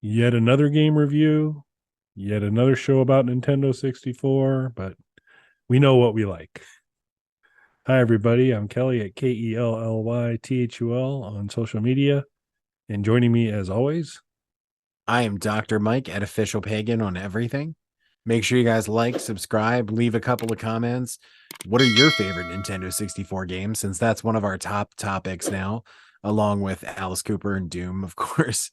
Yet another game review, yet another show about Nintendo 64, but we know what we like. Hi, everybody. I'm Kelly at KELLYTHUL on social media. And joining me, as always, I am Dr. Mike at Official Pagan on everything. Make sure you guys like, subscribe, leave a couple of comments. What are your favorite Nintendo 64 games? Since that's one of our top topics now, along with Alice Cooper and Doom, of course.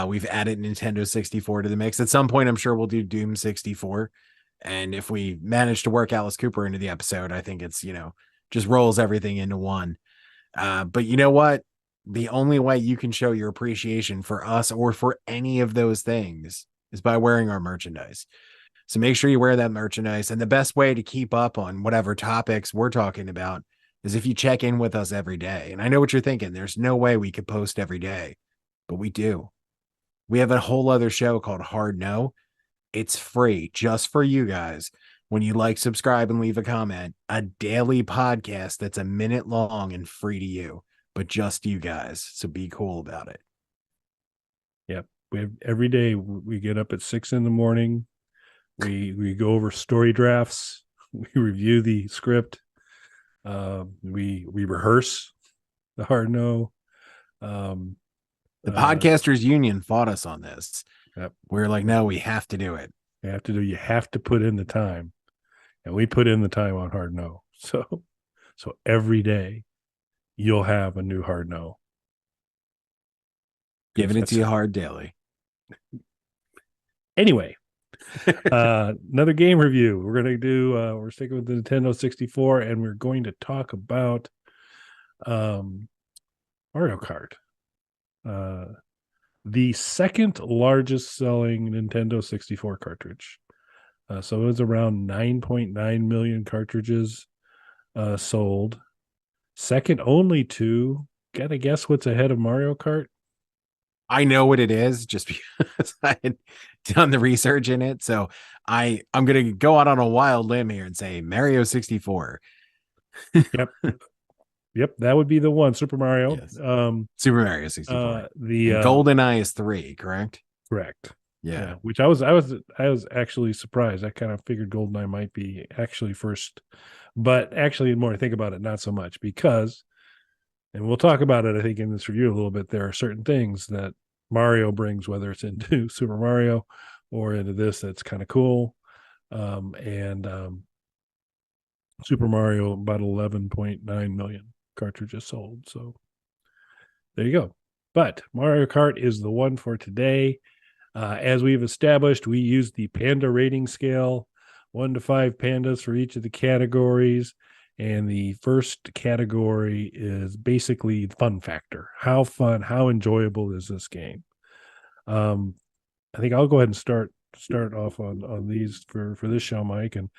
We've added Nintendo 64 to the mix. At some point, I'm sure we'll do Doom 64. And if we manage to work Alice Cooper into the episode, I think it's, just rolls everything into one. But you know what? The only way you can show your appreciation for us or for any of those things is by wearing our merchandise. So make sure you wear that merchandise. And the best way to keep up on whatever topics we're talking about is if you check in with us every day. And I know what you're thinking. There's no way we could post every day, but we do. We have a whole other show called Hard No. It's free just for you guys. When you like, subscribe, and leave a comment, a daily podcast that's a minute long and free to you, but just you guys. So be cool about it. yep, we have every day we get up at 6 in the morning. We go over story drafts. We review the script. We rehearse the hard no. Um, The uh, Podcasters Union fought us on this. yep, We're like, yep. no, we have to do it. You have to put in the time, and we put in the time on hard no. So every day you'll have a new hard no because Giving it to that's you hard daily. anyway. Another game review. We're sticking with the Nintendo 64, and we're going to talk about um Mario Kart. Uh the second largest selling Nintendo 64 cartridge. So it was around 9.9 million cartridges sold. Second only to, gotta guess what's ahead of Mario Kart? I know what it is just because I had done the research in it. So I'm gonna go out on a wild limb here and say Mario 64. Yep. Yep, that would be the one, Super Mario. Yes. Super Mario 64. The And GoldenEye is 3, correct? Correct. Yeah. Yeah, which I was actually surprised. I kind of figured Goldeneye might be actually first, but actually, the more I think about it, not so much because, and we'll talk about it, I think, in this review a little bit. There are certain things that Mario brings, whether it's into Super Mario or into this, that's kind of cool. And Super Mario about 11.9 million cartridges sold. So there you go. But Mario Kart is the one for today. As we've established, we use the panda rating scale, 1 to 5 pandas for each of the categories. And the first category is basically fun factor. How fun, how enjoyable is this game? Um, I think I'll go ahead and start off on these for this show, Mike, and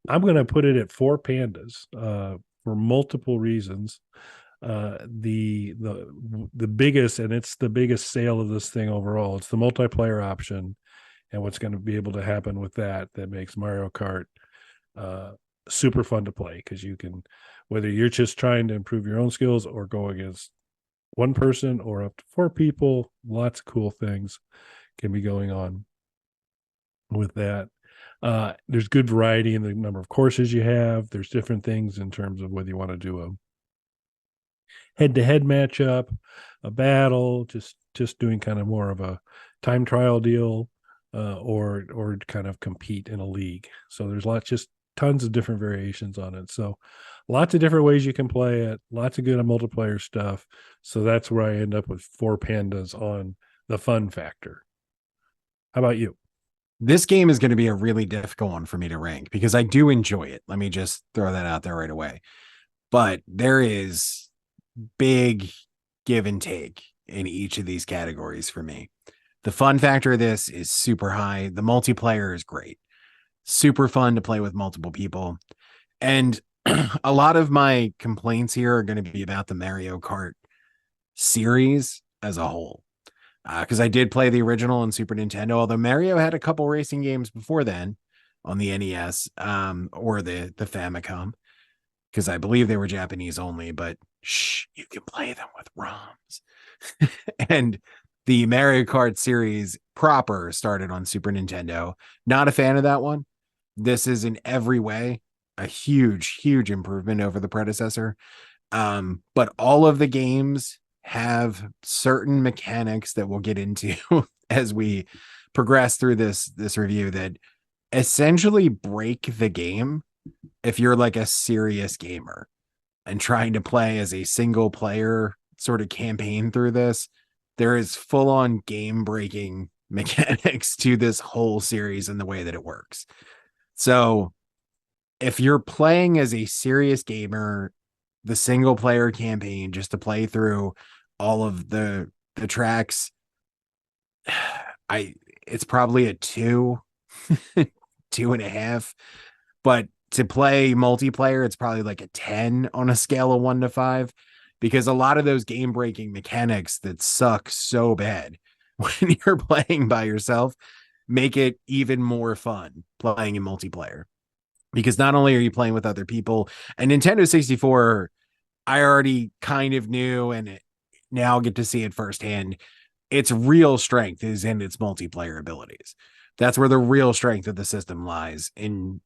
I'm going to put it at 4 pandas for multiple reasons. The biggest, and it's the biggest sale of this thing overall, it's the multiplayer option and what's going to be able to happen with that makes Mario Kart uh super fun to play, because you can, whether you're just trying to improve your own skills or go against one person or up to 4 people, lots of cool things can be going on with that. There's good variety in the number of courses you have. There's different things in terms of whether you want to do a head-to-head matchup, a battle, just doing kind of more of a time trial deal, or kind of compete in a league. So there's just tons of different variations on it. So lots of different ways you can play it. Lots of good multiplayer stuff. So that's where I end up with 4 pandas on the fun factor. How about you? This game is going to be a really difficult one for me to rank because I do enjoy it. Let me just throw that out there right away. But there is big give and take in each of these categories for me. The fun factor of this is super high. The multiplayer is great. Super fun to play with multiple people. And a lot of my complaints here are going to be about the Mario Kart series as a whole. Because I did play the original on Super Nintendo, although Mario had a couple racing games before then on the NES, or the Famicom, because I believe they were Japanese only, but you can play them with ROMs. And The Mario Kart series proper started on Super Nintendo. Not a fan of that one. This is in every way a huge, huge improvement over the predecessor. But all of the games have certain mechanics that we'll get into as we progress through this review that essentially break the game if you're like a serious gamer and trying to play as a single player sort of campaign through this. There is full on game breaking mechanics to this whole series and the way that it works. So if you're playing as a serious gamer, the single player campaign just to play through all of the tracks, it's probably a 2, 2.5. But to play multiplayer, it's probably like a 10 on a scale of 1 to 5, because a lot of those game breaking mechanics that suck so bad when you're playing by yourself make it even more fun playing in multiplayer. Because not only are you playing with other people, and Nintendo 64, I already kind of knew and now get to see it firsthand. Its real strength is in its multiplayer abilities. That's where the real strength of the system lies, in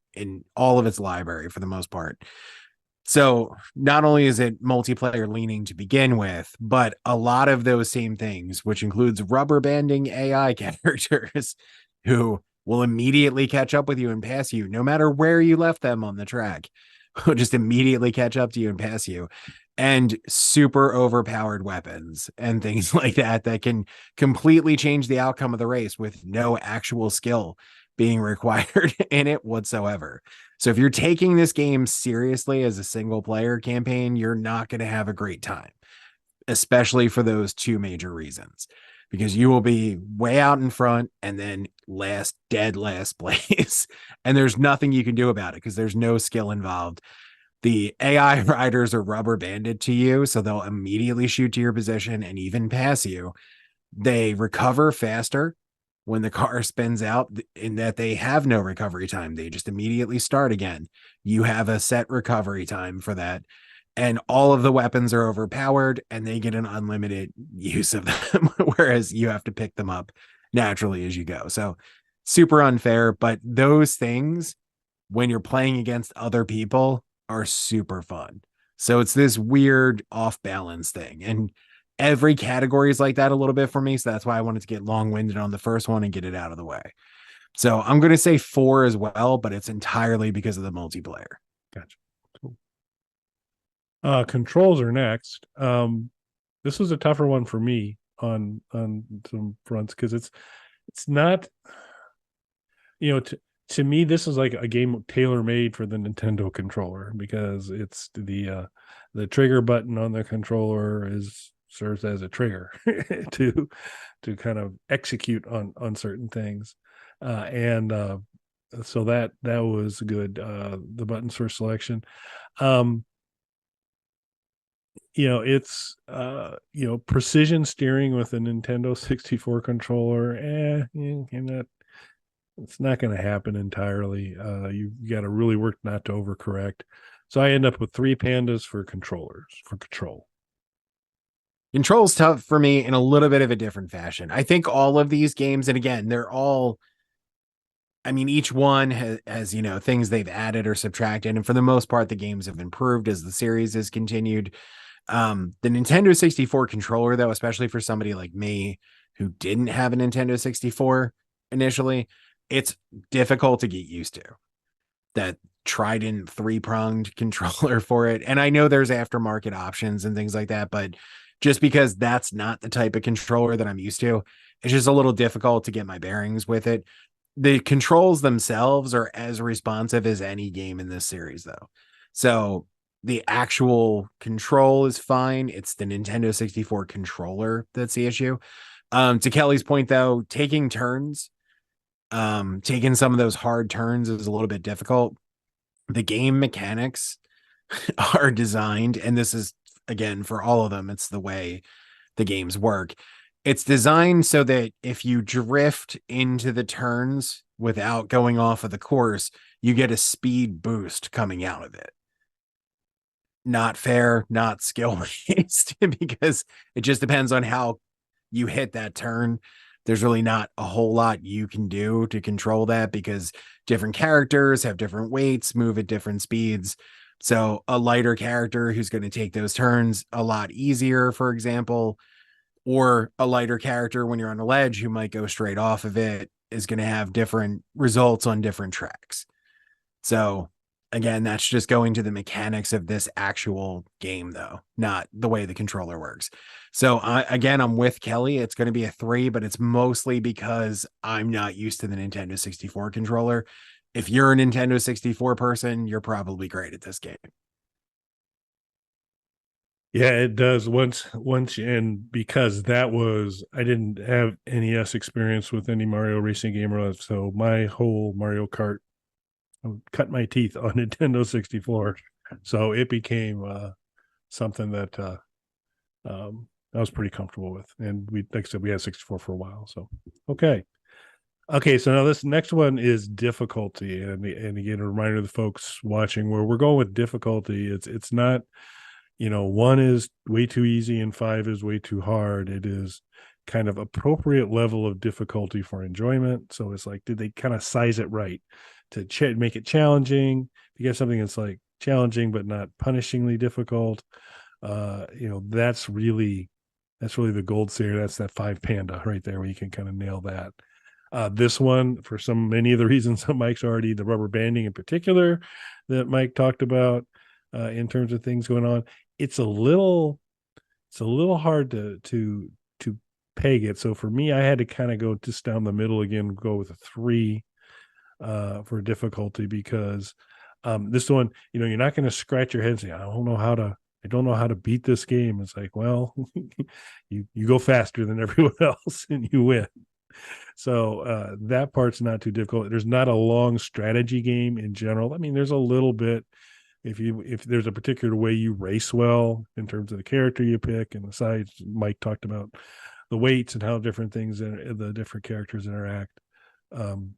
all of its library for the most part. So not only is it multiplayer leaning to begin with, but a lot of those same things, which includes rubber banding AI characters who will immediately catch up with you and pass you no matter where you left them on the track. Will just immediately catch up to you and pass you. And super overpowered weapons and things like that can completely change the outcome of the race with no actual skill being required in it whatsoever. So if you're taking this game seriously as a single player campaign, you're not going to have a great time, especially for those two major reasons, because you will be way out in front and then dead last place. And there's nothing you can do about it because there's no skill involved. The AI riders are rubber banded to you, so they'll immediately shoot to your position and even pass you. They recover faster when the car spins out, in that they have no recovery time. They just immediately start again. You have a set recovery time for that. And all of the weapons are overpowered and they get an unlimited use of them, whereas you have to pick them up naturally as you go. So super unfair, but those things, when you're playing against other people, are super fun. So it's this weird off balance thing. And every category is like that a little bit for me. So that's why I wanted to get long winded on the first one and get it out of the way. So I'm going to say 4 as well, but it's entirely because of the multiplayer. Gotcha. Cool. Controls are next. This was a tougher one for me on some fronts because it's not, to me, this is like a game tailor made for the Nintendo controller, because it's the trigger button on the controller serves as a trigger to kind of execute on certain things, and so that was good. The buttons for selection, it's precision steering with a Nintendo 64 controller. It's not going to happen entirely. You got to really work not to overcorrect. So I end up with 3 pandas for controllers for control. Control's tough for me in a little bit of a different fashion. I think all of these games, and again, they're all, I mean, each one has things they've added or subtracted. And for the most part, the games have improved as the series has continued. The Nintendo 64 controller, though, especially for somebody like me who didn't have a Nintendo 64 initially, it's difficult to get used to. That Trident 3-pronged controller for it. And I know there's aftermarket options and things like that, but just because that's not the type of controller that I'm used to, it's just a little difficult to get my bearings with it. The controls themselves are as responsive as any game in this series, though. So the actual control is fine. It's the Nintendo 64 controller that's the issue. To Kelly's point, though, taking turns, taking some of those hard turns is a little bit difficult. The game mechanics are designed, and this is, again, for all of them, it's the way the games work. It's designed so that if you drift into the turns without going off of the course, you get a speed boost coming out of it. Not fair, not skill based, because it just depends on how you hit that turn, there's really not a whole lot you can do to control that because different characters have different weights, move at different speeds. So a lighter character who's going to take those turns a lot easier, for example, or a lighter character when you're on a ledge who might go straight off of it is going to have different results on different tracks. So again, that's just going to the mechanics of this actual game, though, not the way the controller works. So again, I'm with Kelly. It's going to be a 3, but it's mostly because I'm not used to the Nintendo 64 controller. If you're a Nintendo 64 person, you're probably great at this game. Yeah, it does. Once, and because that was, I didn't have NES experience with any Mario racing game, so my whole Mario Kart cut my teeth on Nintendo 64. So it became something that I was pretty comfortable with. And we, like I said, we had 64 for a while. So, okay. Okay. So now this next one is difficulty. And again, a reminder to the folks watching where we're going with difficulty. It's not, 1 is way too easy and 5 is way too hard. It is kind of appropriate level of difficulty for enjoyment. So it's like, did they kind of size it right to make it challenging? If you get something that's like challenging but not punishingly difficult, that's really the gold standard. That's that 5 panda right there where you can kind of nail that. This one, for many of the reasons that Mike's already, the rubber banding in particular that Mike talked about, in terms of things going on, it's a little hard to peg it. So for me, I had to kind of go just down the middle again, go with a 3 for difficulty, because this one, you're not going to scratch your head and say, I don't know how to beat this game. It's like, well, you go faster than everyone else and you win. So that part's not too difficult. There's not a long strategy game in general. I mean, there's a little bit if there's a particular way you race well in terms of the character you pick and the size. Mike talked about the weights and how different things and the different characters interact. And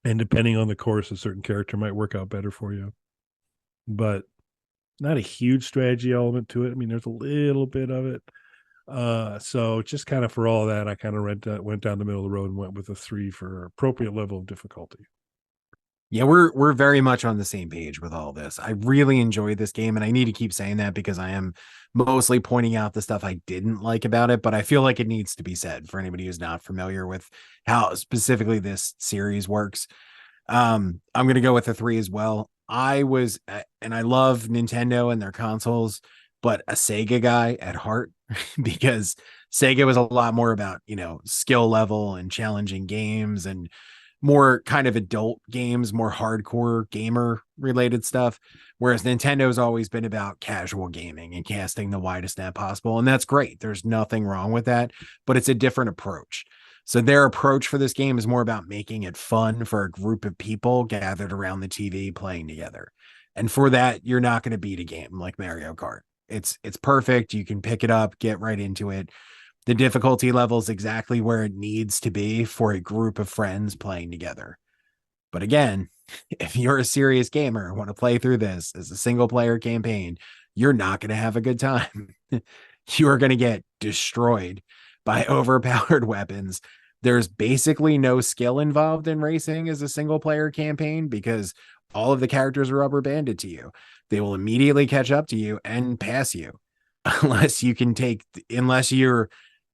depending on the course, a certain character might work out better for you. But not a huge strategy element to it. I mean, there's a little bit of it. So just kind of for all that, I kind of went down the middle of the road and went with a 3 for appropriate level of difficulty. Yeah, we're very much on the same page with all this. I really enjoyed this game, and I need to keep saying that because I am mostly pointing out the stuff I didn't like about it, but I feel like it needs to be said for anybody who's not familiar with how specifically this series works. I'm gonna go with a 3 as well. And I love Nintendo and their consoles, but a Sega guy at heart because Sega was a lot more about, skill level and challenging games and more kind of adult games, more hardcore gamer related stuff. Whereas Nintendo's always been about casual gaming and casting the widest net possible. And that's great. There's nothing wrong with that, but it's a different approach. So their approach for this game is more about making it fun for a group of people gathered around the TV playing together. And for that, you're not going to beat a game like Mario Kart. It's perfect. You can pick it up, get right into it. The difficulty level is exactly where it needs to be for a group of friends playing together. But again, if you're a serious gamer and want to play through this as a single player campaign, you're not going to have a good time. You are going to get destroyed by overpowered weapons. There's basically no skill involved in racing as a single player campaign because all of the characters are rubber banded to you. They will immediately catch up to you and pass you unless you're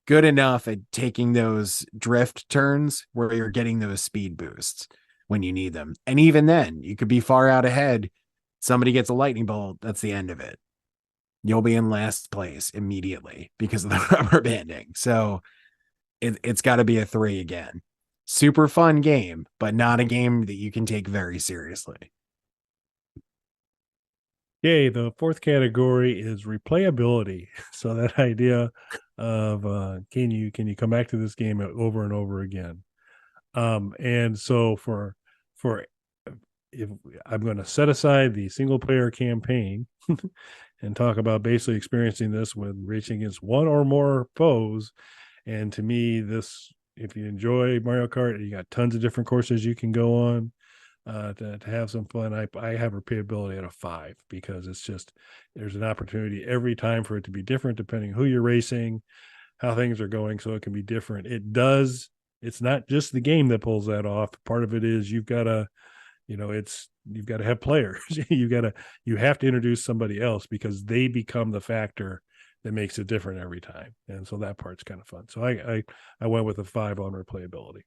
good enough at taking those drift turns where you're getting those speed boosts when you need them. And even then, you could be far out ahead. Somebody gets a lightning bolt. That's the end of it. You'll be in last place immediately because of the rubber banding. So it's got to be a 3 again. Super fun game, but not a game that you can take very seriously. Yay, the fourth category is replayability. So that idea of can you come back to this game over and over again? And so for if I'm going to set aside the single player campaign and talk about basically experiencing this when racing against one or more foes. And to me, this, if you enjoy Mario Kart, you got tons of different courses you can go on to have some fun. I have replayability at a 5 because it's just, there's an opportunity every time for it to be different depending who you're racing. how things are going so it can be different. It does. It's not just the game that pulls that off. Part of it is you've got to, you've got to have players. You have to introduce somebody else because they become the factor that makes it different every time. And so that part's kind of fun. So I went with a 5 on replayability.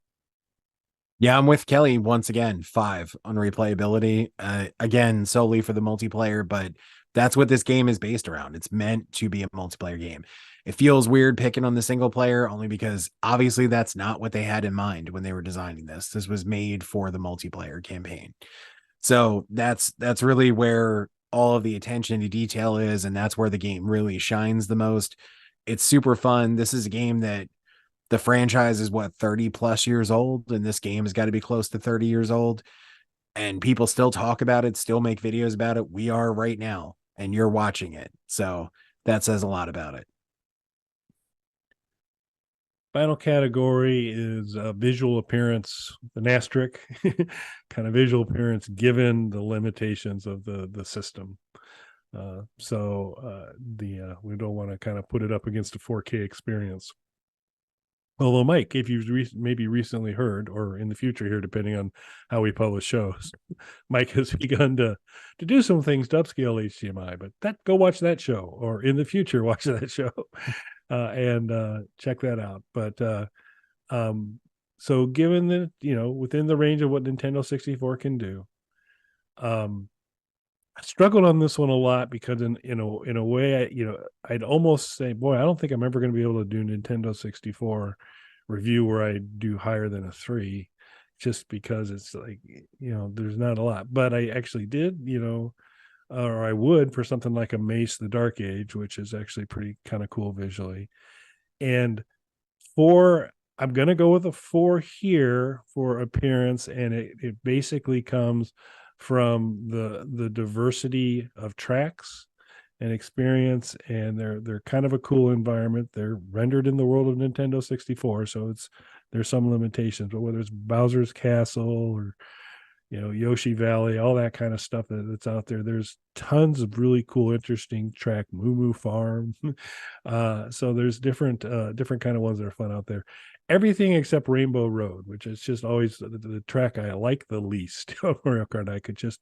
Yeah, I'm with Kelly once again. 5 on replayability. Again, solely for the multiplayer, but that's what this game is based around. It's meant to be a multiplayer game. It feels weird picking on the single player only because obviously that's not what they had in mind when they were designing this. This was made for the multiplayer campaign. So that's really where all of the attention to detail is, and that's where the game really shines the most. It's super fun. This is a game that the franchise is what 30 plus years old, and this game has got to be close to 30 years old. And people still talk about it, still make videos about it. We are right now, and you're watching it. So that says a lot about it. Final category is visual appearance, an asterisk, kind of visual appearance given the limitations of the system. So we don't want to kind of put it up against a 4K experience. Although, Mike, if you've maybe recently heard, or in the future here, depending on how we publish shows, Mike has begun to do some things to upscale HDMI. But go watch that show, or in the future, watch that show, and check that out. But so, given that within the range of what Nintendo 64 can do, I struggled on this one a lot because in a way, I'd almost say, boy, I don't think I'm ever going to be able to do Nintendo 64 review where I do higher than a 3, just because it's like, there's not a lot. But I actually did, or I would for something like a Mace the Dark Age, which is actually pretty kind of cool visually. And I'm going to go with a 4 here for appearance, and it basically comes from the diversity of tracks and experience, and they're kind of a cool environment. They're rendered in the world of Nintendo 64, so there's some limitations, but whether it's Bowser's Castle or Yoshi Valley, all that kind of stuff that's out there, there's tons of really cool, interesting track. Moo Moo Farm. So there's different kind of ones that are fun out there. Everything except Rainbow Road, which is just always the track I like the least of Mario Kart. I could just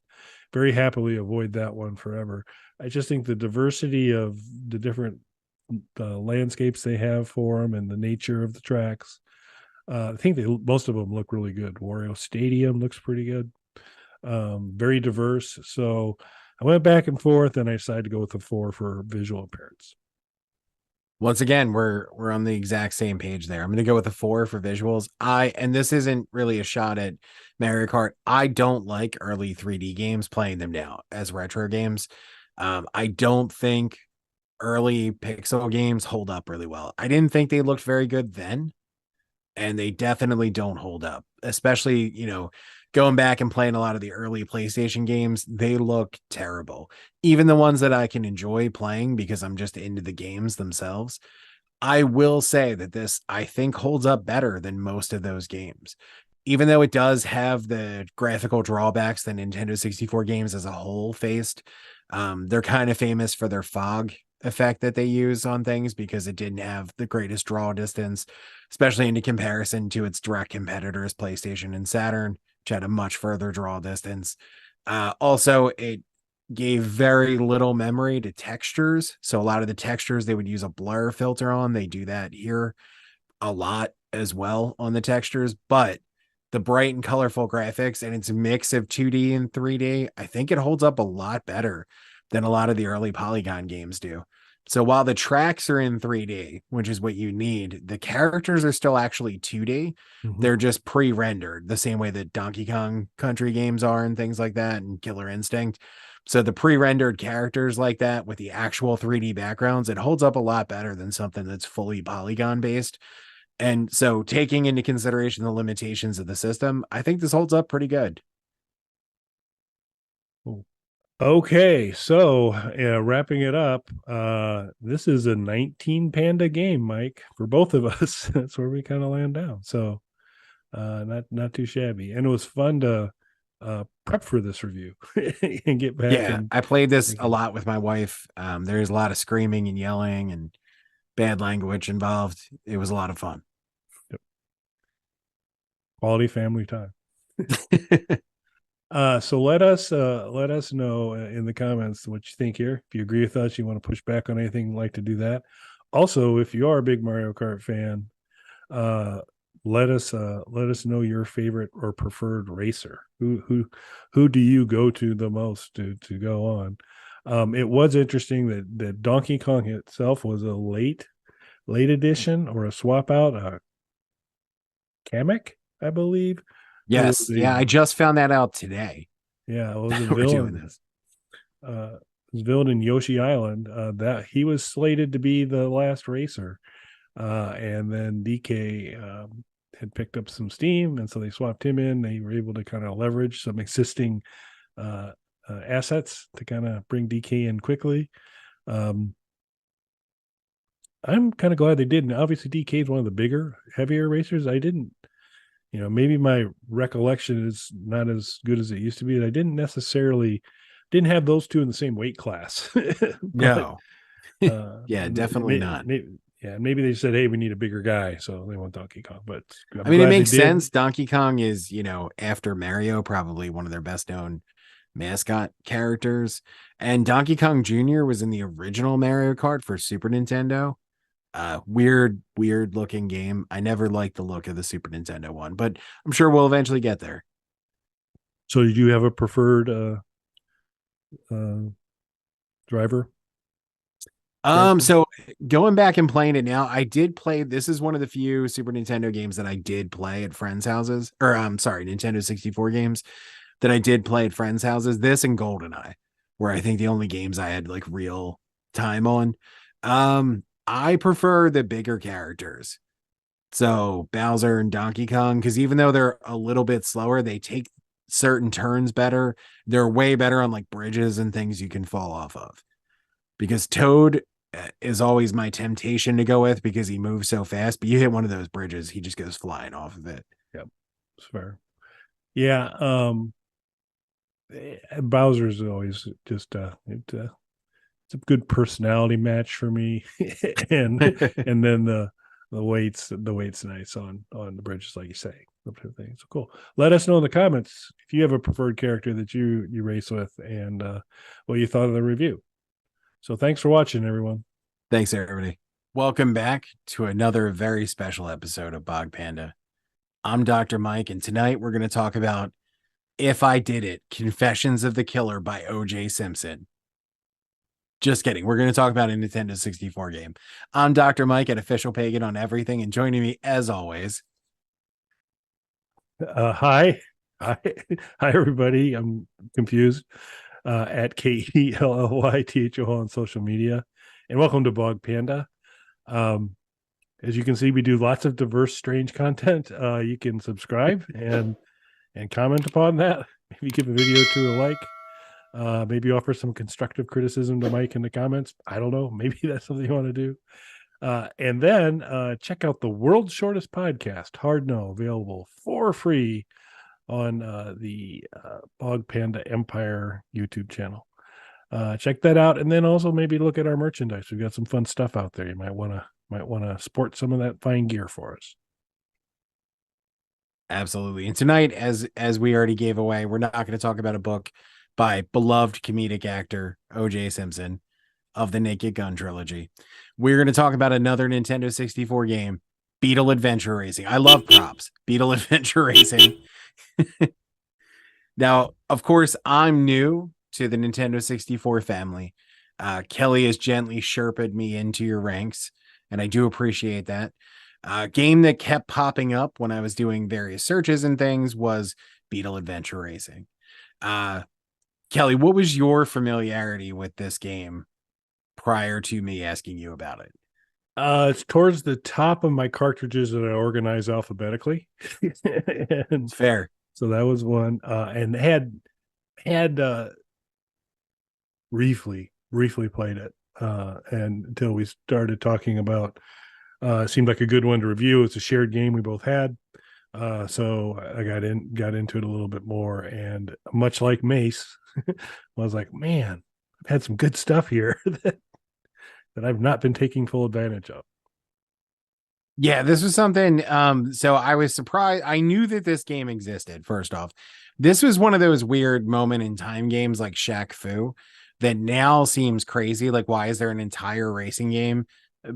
very happily avoid that one forever. I just think the diversity of the different landscapes they have for them and the nature of the tracks. I think most of them look really good. Wario Stadium looks pretty good. Very diverse. So I went back and forth, and I decided to go with the 4 for visual appearance. Once again, we're on the exact same page there. I'm going to go with a 4 for visuals. And this isn't really a shot at Mario Kart. I don't like early 3D games, playing them now as retro games. I don't think early pixel games hold up really well. I didn't think they looked very good then, and they definitely don't hold up, especially, going back and playing a lot of the early PlayStation games. They look terrible. Even the ones that I can enjoy playing because I'm just into the games themselves. I will say that this, I think, holds up better than most of those games. Even though it does have the graphical drawbacks that Nintendo 64 games as a whole faced, they're kind of famous for their fog effect that they use on things because it didn't have the greatest draw distance, especially in comparison to its direct competitors, PlayStation and Saturn, which had a much further draw distance. Also, it gave very little memory to textures. So a lot of the textures they would use a blur filter on. They do that here a lot as well on the textures, but the bright and colorful graphics and its mix of 2D and 3D, I think it holds up a lot better than a lot of the early Polygon games do. So while the tracks are in 3D, which is what you need, the characters are still actually 2D. Mm-hmm. They're just pre-rendered the same way that Donkey Kong Country games are and things like that, and Killer Instinct. So the pre-rendered characters like that with the actual 3D backgrounds, it holds up a lot better than something that's fully polygon based. And so taking into consideration the limitations of the system, I think this holds up pretty good. Okay, so wrapping it up, this is a 19 panda game, Mike, for both of us. That's where we kind of land down. So not too shabby, and it was fun to prep for this review and get back. Yeah, And I played this a lot with my wife. There's a lot of screaming and yelling, and bad language involved. It was a lot of fun. Yep. Quality family time. So let us know in the comments what you think here. If you agree with us, you want to push back on anything, like to do that. Also, if you are a big Mario Kart fan, uh, let us know your favorite or preferred racer. Who do you go to the most to go on? It was interesting that Donkey Kong itself was a late edition or a swap out. Kamek, I believe, who was Yes. a Yeah. I just found that out today. yeah, it was a We're doing villain. this. Was villain in Yoshi Island. That he was slated to be the last racer, and then DK had picked up some steam, and so they swapped him in. They were able to kind of leverage some existing uh, assets to kind of bring DK in quickly. Um, I'm kind of glad they did. And obviously, DK is one of the bigger, heavier racers. I didn't, maybe my recollection is not as good as it used to be. I didn't have those two in the same weight class, but No. Yeah, definitely not. maybe they said, hey, we need a bigger guy, so they want Donkey Kong. But I I'm mean, it glad they makes did. sense. Donkey Kong is, after Mario, probably one of their best known mascot characters. And Donkey Kong Jr. was in the original Mario Kart for Super Nintendo. Weird looking game. I never liked the look of the Super Nintendo one, but I'm sure we'll eventually get there. So, did you have a preferred uh, driver character? So going back and playing it now, I did play. This is one of the few Super Nintendo games that I did play at friends' houses, or I'm sorry, Nintendo 64 games that I did play at friends' houses. This and GoldenEye, where I think the only games I had like real time on. I prefer the bigger characters. So Bowser and Donkey Kong, because even though they're a little bit slower, they take certain turns better. They're way better on like bridges and things you can fall off of. Because Toad is always my temptation to go with because he moves so fast. But you hit one of those bridges, he just goes flying off of it. Yep, it's fair. Yeah, Bowser's always just it's a good personality match for me, and then the weight's nice on the bridges, like you say. So cool. Let us know in the comments if you have a preferred character that you race with, and what you thought of the review. So thanks for watching, everyone. Thanks, everybody. Welcome back to another very special episode of Bog Panda. I'm Dr. Mike, and tonight we're going to talk about If I Did It, Confessions of the Killer by O.J. Simpson. Just kidding. We're going to talk about a Nintendo 64 game. I'm Dr. Mike at Official Pagan on everything, and joining me, as always, Hi, hi, hi, everybody. I'm confused. At KELLYTHO on social media, and welcome to Bog Panda. Um, as you can see, we do lots of diverse, strange content. You can subscribe and comment upon that. Maybe give a video to a like. Maybe offer some constructive criticism to Mike in the comments. I don't know. Maybe that's something you want to do. And then check out the world's shortest podcast, Hard No, available for free on the Bog Panda Empire YouTube channel. Check that out, and then also maybe look at our merchandise. We've got some fun stuff out there. You might want to sport some of that fine gear for us. absolutely. And tonight, as we already gave away, we're not going to talk about a book by beloved comedic actor O.J. Simpson of the Naked Gun trilogy. We're going to talk about another Nintendo 64 game, Beetle Adventure Racing. I love props. Beetle Adventure Racing. Now, of course, I'm new to the Nintendo 64 family. Kelly has gently sherped me into your ranks, and I do appreciate that. Game that kept popping up when I was doing various searches and things was Beetle Adventure Racing. Kelly, what was your familiarity with this game prior to me asking you about it? It's towards the top of my cartridges that I organize alphabetically, and It's fair. so that was one. And had briefly played it, and until we started talking about, it seemed like a good one to review. It's a shared game we both had, so I got into it a little bit more, and much like Mace, I was like, man, I've had some good stuff here that that I've not been taking full advantage of. Yeah, this was something. So I was surprised. I knew that this game existed, first off. This was one of those weird moment in time games like Shaq Fu that now seems crazy. Like, why is there an entire racing game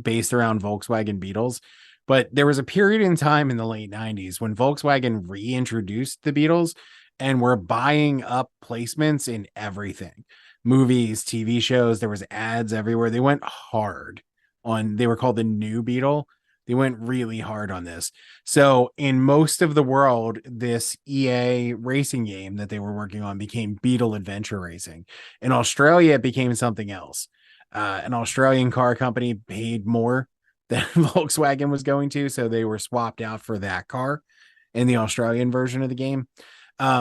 based around Volkswagen Beetles? But there was a period in time in the late 90s when Volkswagen reintroduced the Beetles and were buying up placements in everything. Movies, TV shows, there was ads everywhere. They went hard on, they were called the New Beetle. They went really hard on this. So in most of the world, this EA racing game that they were working on became Beetle Adventure Racing. In Australia, it became something else. An Australian car company paid more than Volkswagen was going to, so they were swapped out for that car in the Australian version of the game.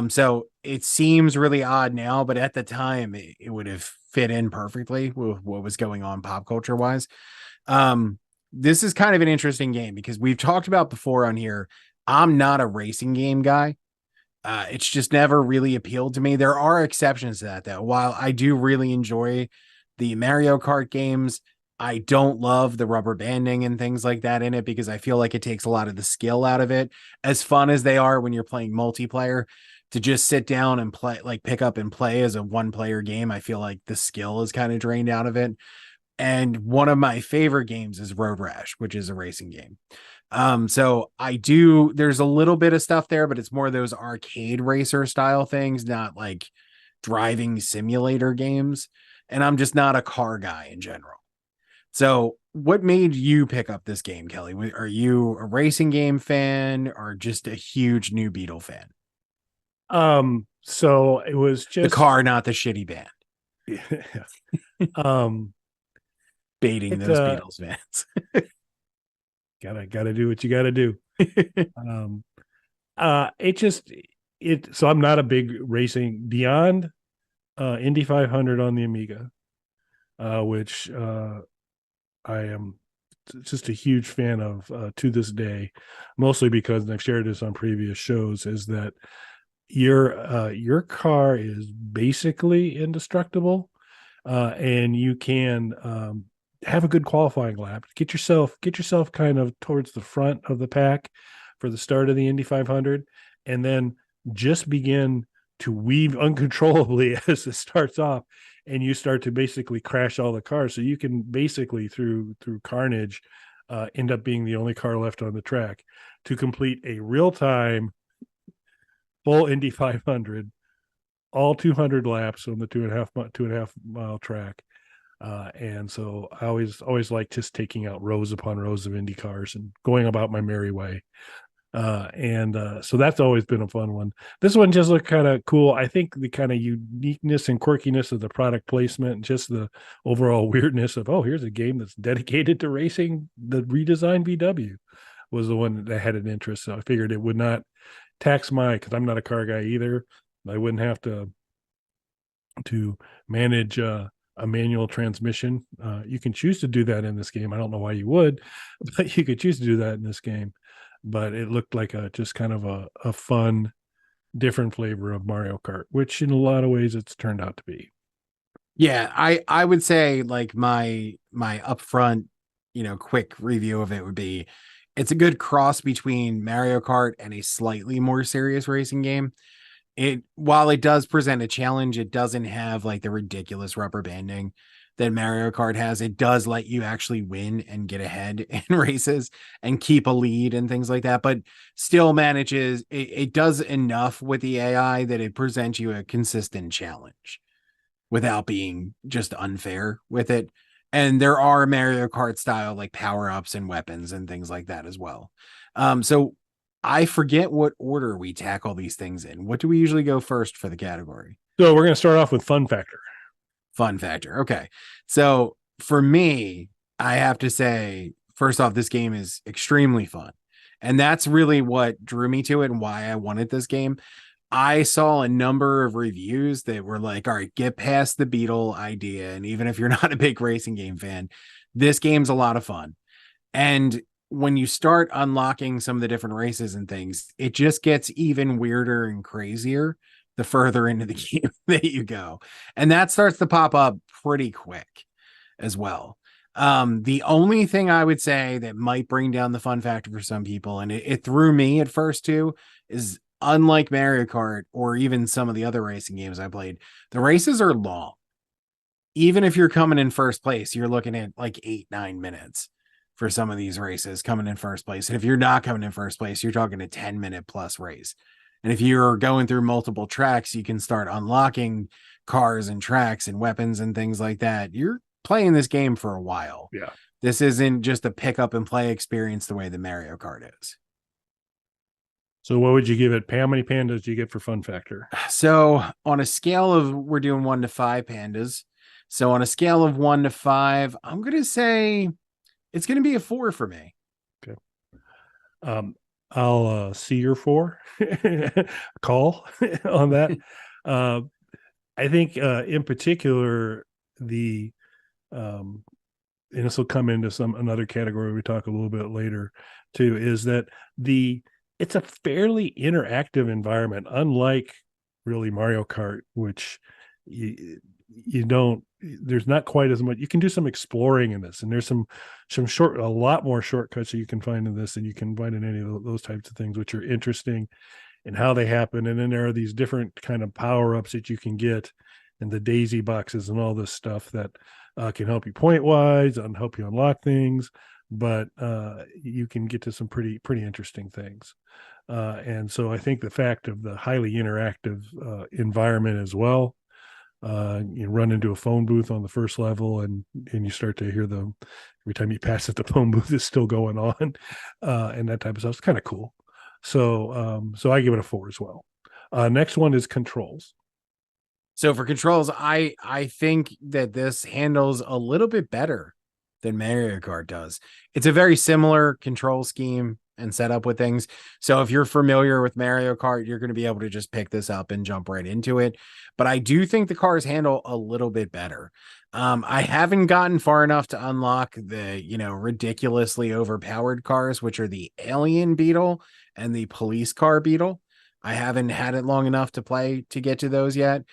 So it seems really odd now, but at the time, it would have fit in perfectly with what was going on pop culture wise. This is kind of an interesting game because we've talked about before on here. I'm not a racing game guy. It's just never really appealed to me. There are exceptions to that, though. While I do really enjoy the Mario Kart games, I don't love the rubber banding and things like that in it because I feel like it takes a lot of the skill out of it. As fun as they are when you're playing multiplayer, to just sit down and play, like pick up and play as a one player game, I feel like the skill is kind of drained out of it. And one of my favorite games is Road Rash, which is a racing game. So I do, there's a little bit of stuff there, but it's more of those arcade racer style things, not like driving simulator games. And I'm just not a car guy in general. So what made you pick up this game, Kelly? Are you a racing game fan or just a huge New Beetle fan? So it was The just car, not the shitty band. um Baiting it those Beatles fans. gotta do what you gotta do. Um it just it so I'm not a big racing beyond Indy 500 on the Amiga, which I am just a huge fan of to this day, mostly because, and I've shared this on previous shows, is that your car is basically indestructible, and you can have a good qualifying lap. Get yourself kind of towards the front of the pack for the start of the Indy 500, and then just begin to weave uncontrollably as it starts off, and you start to basically crash all the cars. So you can basically through carnage end up being the only car left on the track to complete a real time full Indy 500, all 200 laps on the 2.5 mile track. And so I always like just taking out rows upon rows of Indy cars and going about my merry way. And so that's always been a fun one. This one just looked kind of cool. I think the kind of uniqueness and quirkiness of the product placement, just the overall weirdness of, oh, here's a game that's dedicated to racing the redesigned VW, was the one that had an interest. So I figured it would not tax because I'm not a car guy either. I wouldn't have to manage a manual transmission. You can choose to do that in this game. I don't know why you would, but you could choose to do that in this game. But it looked like just kind of a fun, different flavor of Mario Kart, which in a lot of ways it's turned out to be. Yeah, I would say like my upfront, quick review of it would be it's a good cross between Mario Kart and a slightly more serious racing game. It while it does present a challenge, it doesn't have like the ridiculous rubber banding that Mario Kart has. It does let you actually win and get ahead in races and keep a lead and things like that, but still manages it does enough with the AI that it presents you a consistent challenge without being just unfair with it. And there are Mario Kart style like power-ups and weapons and things like that as well. So I forget what order we tackle these things in. What do we usually go first for the category? So we're going to start off with fun factor. Fun factor. Okay. So for me, I have to say, first off, this game is extremely fun. And that's really what drew me to it and why I wanted this game. I saw a number of reviews that were like, all right, get past the Beetle idea. And even if you're not a big racing game fan, this game's a lot of fun. And when you start unlocking some of the different races and things, it just gets even weirder and crazier the further into the game that you go. And that starts to pop up pretty quick as well. The only thing I would say that might bring down the fun factor for some people, and it threw me at first too, is unlike Mario Kart or even some of the other racing games I played, the races are long. Even if you're coming in first place, you're looking at like 8, 9 minutes for some of these races coming in first place. And if you're not coming in first place, you're talking a 10-minute plus race. And if you're going through multiple tracks, you can start unlocking cars and tracks and weapons and things like that. You're playing this game for a while. Yeah. This isn't just a pick up and play experience the way the Mario Kart is. So what would you give it? How many pandas do you get for fun factor? So on a scale of, we're doing 1 to 5 pandas. So on a scale of 1 to 5, I'm gonna say it's gonna be a 4 for me. Okay. I'll see your 4 call on that. Uh, I think in particular the and this will come into some another category we talk a little bit later too, is that it's a fairly interactive environment, unlike really Mario Kart, which you don't, there's not quite as much. You can do some exploring in this, and there's some a lot more shortcuts that you can find in this than you can find in any of those types of things, which are interesting and how they happen. And then there are these different kind of power-ups that you can get, and the daisy boxes and all this stuff that can help you point wise and help you unlock things, but you can get to some pretty interesting things. And so I think the fact of the highly interactive environment as well, you run into a phone booth on the first level, and you start to hear the every time you pass it, the phone booth is still going on, and that type of stuff. It's kind of cool. So I give it a 4 as well. Next one is controls. So for controls, I think that this handles a little bit better than Mario Kart does. It's a very similar control scheme and setup with things. So if you're familiar with Mario Kart, you're going to be able to just pick this up and jump right into it. But I do think the cars handle a little bit better. I haven't gotten far enough to unlock the, ridiculously overpowered cars, which are the Alien Beetle and the Police Car Beetle. I haven't had it long enough to play to get to those yet.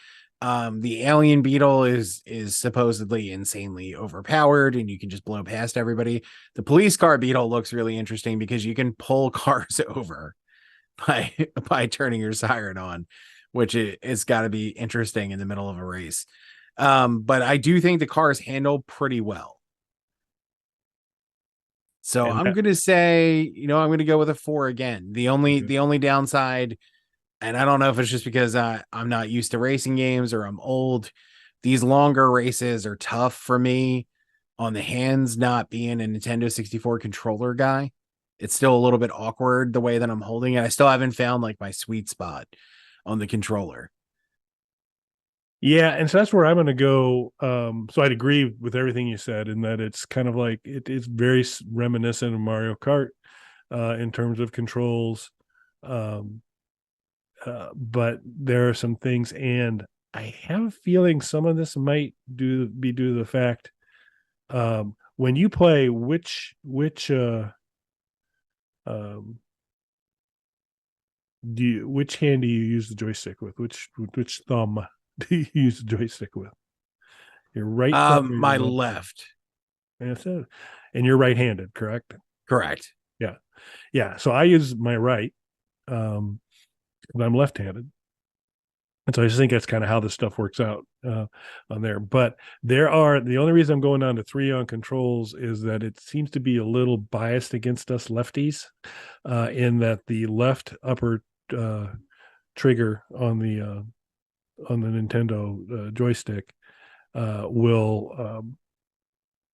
The Alien Beetle is supposedly insanely overpowered and you can just blow past everybody. The Police Car Beetle looks really interesting because you can pull cars over by turning your siren on, which it's got to be interesting in the middle of a race. But I do think the cars handle pretty well. So And I'm gonna say, I'm gonna go with a 4 again. The only downside, and I don't know if it's just because I'm not used to racing games or I'm old, these longer races are tough for me on the hands, not being a Nintendo 64 controller guy. It's still a little bit awkward the way that I'm holding it. I still haven't found like my sweet spot on the controller. yeah, and so that's where I'm going to go. So I'd agree with everything you said, in that it's kind of like it's very reminiscent of Mario Kart in terms of controls. Um, but there are some things, and I have a feeling some of this might be due to the fact when you play um, which hand do you use the joystick with? Which thumb do you use the joystick with? Your right thumb or your My left thumb? left. That's it. And you're right-handed, correct? Correct. Yeah, yeah. So I use my right, um, but I'm left-handed. And so I just think that's kind of how this stuff works out on there. But the only reason I'm going down to 3 on controls is that it seems to be a little biased against us lefties, in that the left upper trigger on the Nintendo joystick will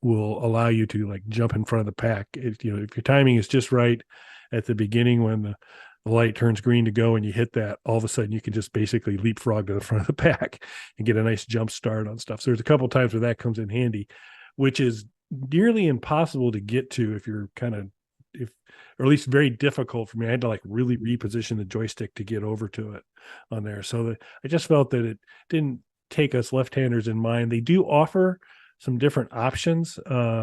allow you to like jump in front of the pack. If your timing is just right at the beginning when the light turns green to go and you hit that, all of a sudden you can just basically leapfrog to the front of the pack and get a nice jump start on stuff. So there's a couple of times where that comes in handy, which is nearly impossible to get to if you're or at least very difficult for me. I had to like really reposition the joystick to get over to it on there. So I just felt that it didn't take us left-handers in mind. They do offer some different options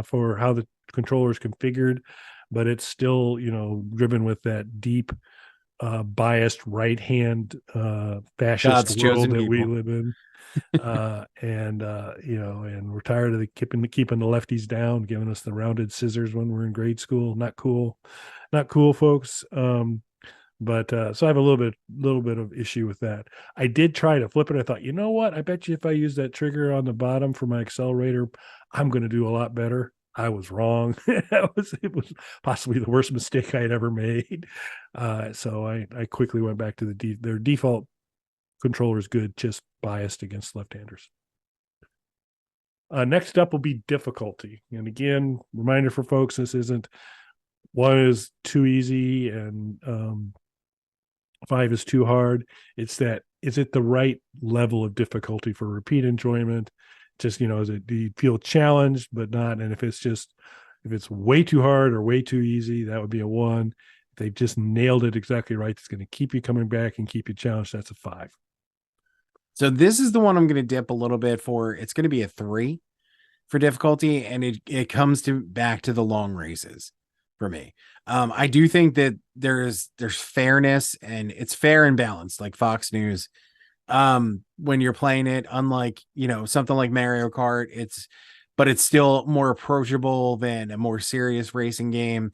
for how the controller is configured, but it's still, driven with that deep biased right hand fascist God's world chosen that we people. live in. And and we're tired of keeping the lefties down, giving us the rounded scissors when we're in grade school. Not cool, not cool, folks. But so I have a little bit of issue with that. I did try to flip it. I thought, you know what? I bet you if I use that trigger on the bottom for my accelerator, I'm going to do a lot better. I was wrong. It was possibly the worst mistake I had ever made. So I quickly went back to their default controller is good, just biased against left-handers. Next up will be difficulty. And again, reminder for folks, this isn't one is too easy and five is too hard. It's that, is it the right level of difficulty for repeat enjoyment? Just, do you feel challenged, but not? And if it's way too hard or way too easy, that would be a one. If they've just nailed it exactly right, it's going to keep you coming back and keep you challenged. That's a five. So this is the one I'm going to dip a little bit for. It's going to be a 3 for difficulty, and it comes to back to the long races for me. I do think that there's fairness, and it's fair and balanced, like Fox News. When you're playing it, unlike something like Mario Kart, but it's still more approachable than a more serious racing game.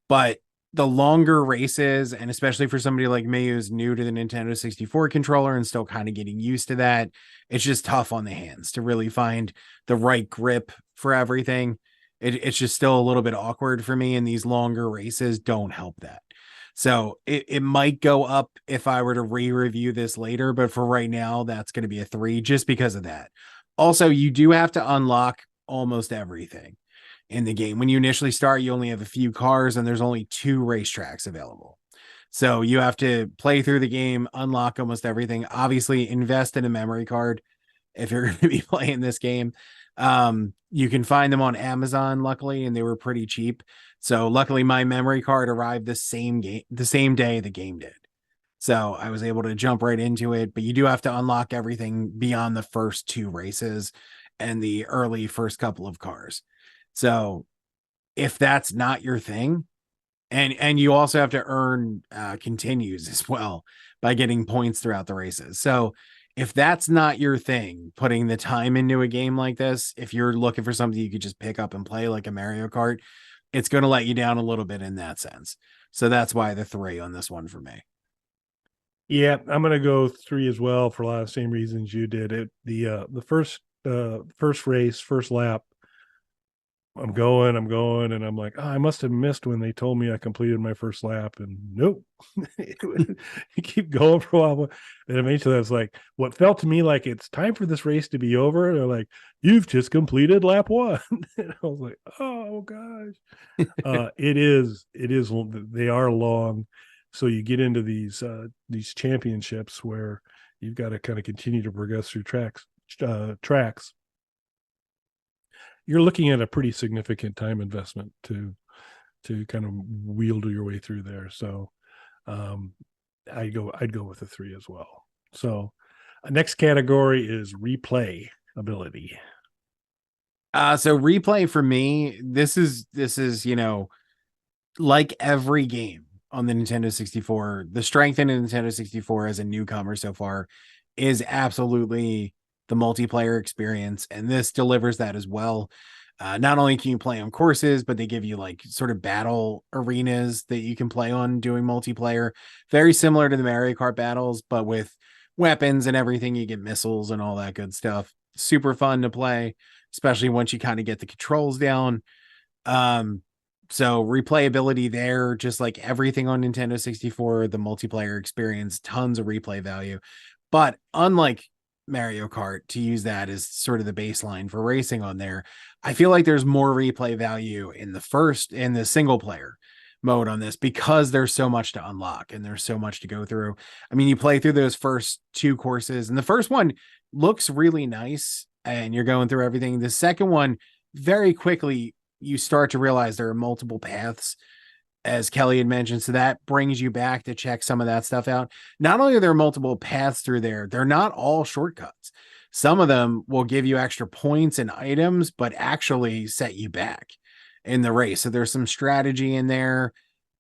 But the longer races, and especially for somebody like me who's new to the Nintendo 64 controller and still kind of getting used to that, it's just tough on the hands to really find the right grip for everything. It's just still a little bit awkward for me, and these longer races don't help that. So it might go up if I were to re-review this later, but for right now, that's going to be a 3 just because of that. Also, you do have to unlock almost everything in the game. When you initially start, you only have a few cars and there's only 2 racetracks available. So you have to play through the game, unlock almost everything. Obviously, invest in a memory card if you're going to be playing this game. You can find them on Amazon, luckily, and they were pretty cheap. So luckily, my memory card arrived the same day the game did. So I was able to jump right into it. But you do have to unlock everything beyond the first 2 races and the early first couple of cars. So if that's not your thing, and you also have to earn continues as well by getting points throughout the races. So if that's not your thing, putting the time into a game like this, if you're looking for something you could just pick up and play like a Mario Kart, it's going to let you down a little bit in that sense. So that's why the 3 on this one for me. Yeah, I'm gonna go three as well for a lot of the same reasons you did. The first race, first lap, I'm going, and I'm like, oh, I must have missed when they told me I completed my first lap, and nope. You keep going for a while, and eventually I was like, what felt to me like it's time for this race to be over. They're like, you've just completed lap one, and I was like, oh gosh. It is they are long, so you get into these championships where you've got to kind of continue to progress through tracks. You're looking at a pretty significant time investment to kind of wield your way through there. So um I'd go with a 3 as well. So next category is replay ability. So replay for me, this is like every game on the Nintendo 64, the strength in the Nintendo 64 as a newcomer so far is absolutely the multiplayer experience, and this delivers that as well. Not only can you play on courses, but they give you like sort of battle arenas that you can play on doing multiplayer, very similar to the Mario Kart battles, but with weapons and everything. You get missiles and all that good stuff. Super fun to play, especially once you kind of get the controls down. Um, so replayability there, just like everything on Nintendo 64, the multiplayer experience, tons of replay value. But unlike Mario Kart, to use that as sort of the baseline for racing on there, I feel like there's more replay value in the single player mode on this because there's so much to unlock and there's so much to go through. I mean, you play through those first 2 courses, and the first one looks really nice and you're going through everything. The second one, very quickly, you start to realize there are multiple paths, as Kelly had mentioned. So that brings you back to check some of that stuff out. Not only are there multiple paths through there, they're not all shortcuts. Some of them will give you extra points and items, but actually set you back in the race. So there's some strategy in there.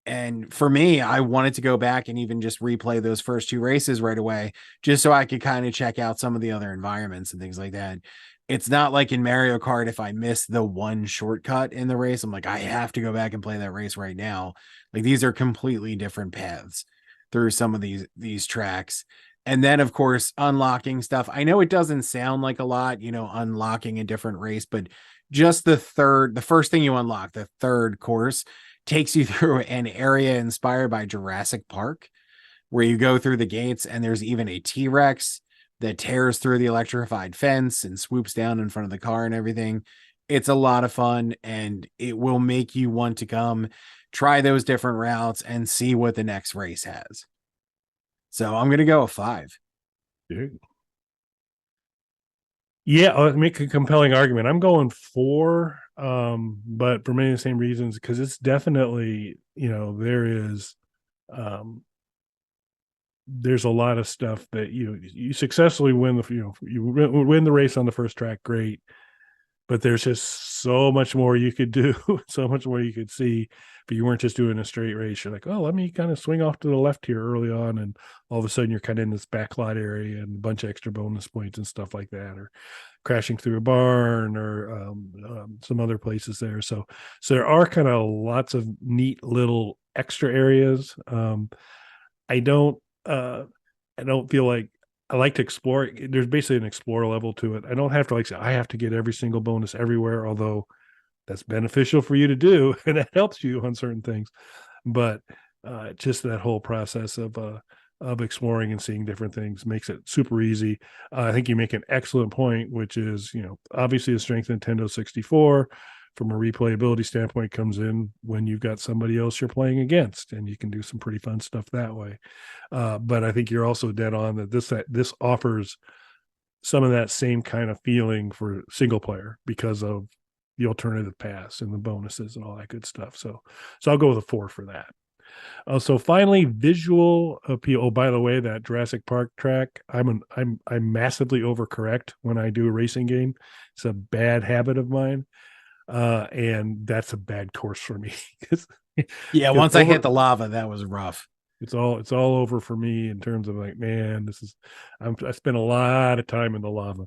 And for me, I wanted to go back and even just replay those first two races right away, just so I could kind of check out some of the other environments and things like that. It's not like in Mario Kart, if I miss the one shortcut in the race, I'm like, I have to go back and play that race right now. Like these are completely different paths through some of these tracks. And then of course, unlocking stuff. I know it doesn't sound like a lot, unlocking a different race, but just the first thing you unlock, the third course takes you through an area inspired by Jurassic Park, where you go through the gates and there's even a T-Rex that tears through the electrified fence and swoops down in front of the car and everything. It's a lot of fun, and it will make you want to come try those different routes and see what the next race has. So I'm going to go a 5. Dude. Yeah, I'll make a compelling argument. I'm going 4, but for many of the same reasons, because it's definitely, um, there's a lot of stuff that you successfully win you win the race on the first track, great, but there's just so much more you could do, so much more you could see. But you weren't just doing a straight race. You're like, oh, let me kind of swing off to the left here early on, and all of a sudden you're kind of in this backlot area and a bunch of extra bonus points and stuff like that, or crashing through a barn or some other places there. So there are kind of lots of neat little extra areas. I don't uh, I don't feel like I like to explore. There's basically an explorer level to it. I don't have to say I have to get every single bonus everywhere, although that's beneficial for you to do and that helps you on certain things. But just that whole process of exploring and seeing different things makes it super easy. I think you make an excellent point, which is obviously the strength of Nintendo 64 from a replayability standpoint comes in when you've got somebody else you're playing against, and you can do some pretty fun stuff that way. But I think you're also dead on that this offers some of that same kind of feeling for single player because of the alternative paths and the bonuses and all that good stuff. So I'll go with a 4 for that. So finally, visual appeal. Oh, by the way, that Jurassic Park track, I'm massively overcorrect when I do a racing game. It's a bad habit of mine, and that's a bad course for me. Yeah, once I hit the lava, that was rough. It's all over for me in terms of like, man, I spent a lot of time in the lava.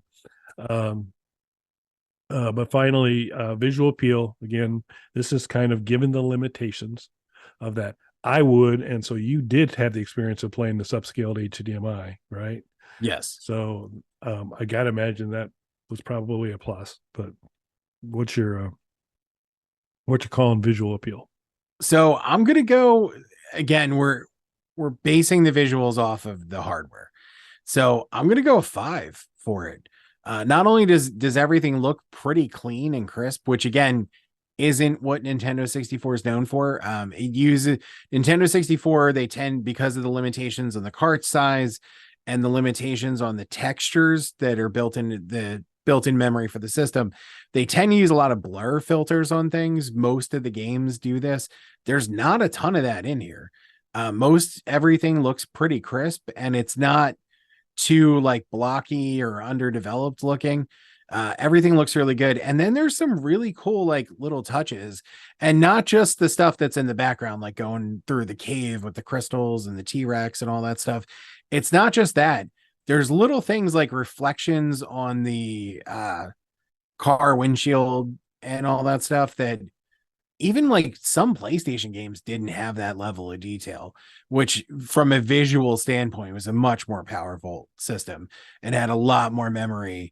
But finally, visual appeal. Again, this is kind of given the limitations of that. I would, and so you did have the experience of playing this upscaled HDMI, right? Yes. So I gotta imagine that was probably a plus. But what's your calling visual appeal? So I'm gonna go again. We're basing the visuals off of the hardware. So I'm gonna go a 5 for it. Not only does everything look pretty clean and crisp, which again isn't what Nintendo 64 is known for. It uses Nintendo 64. They tend, because of the limitations on the cart size and the limitations on the textures that are built-in memory for the system, they tend to use a lot of blur filters on things. Most of the games do this. There's not a ton of that in here. Most everything looks pretty crisp, and it's not too like blocky or underdeveloped looking. Everything looks really good. And then there's some really cool like little touches, and not just the stuff that's in the background, like going through the cave with the crystals and the T-Rex and all that stuff. It's not just that. There's little things like reflections on the car windshield and all that stuff that even like some PlayStation games didn't have that level of detail, which from a visual standpoint was a much more powerful system and had a lot more memory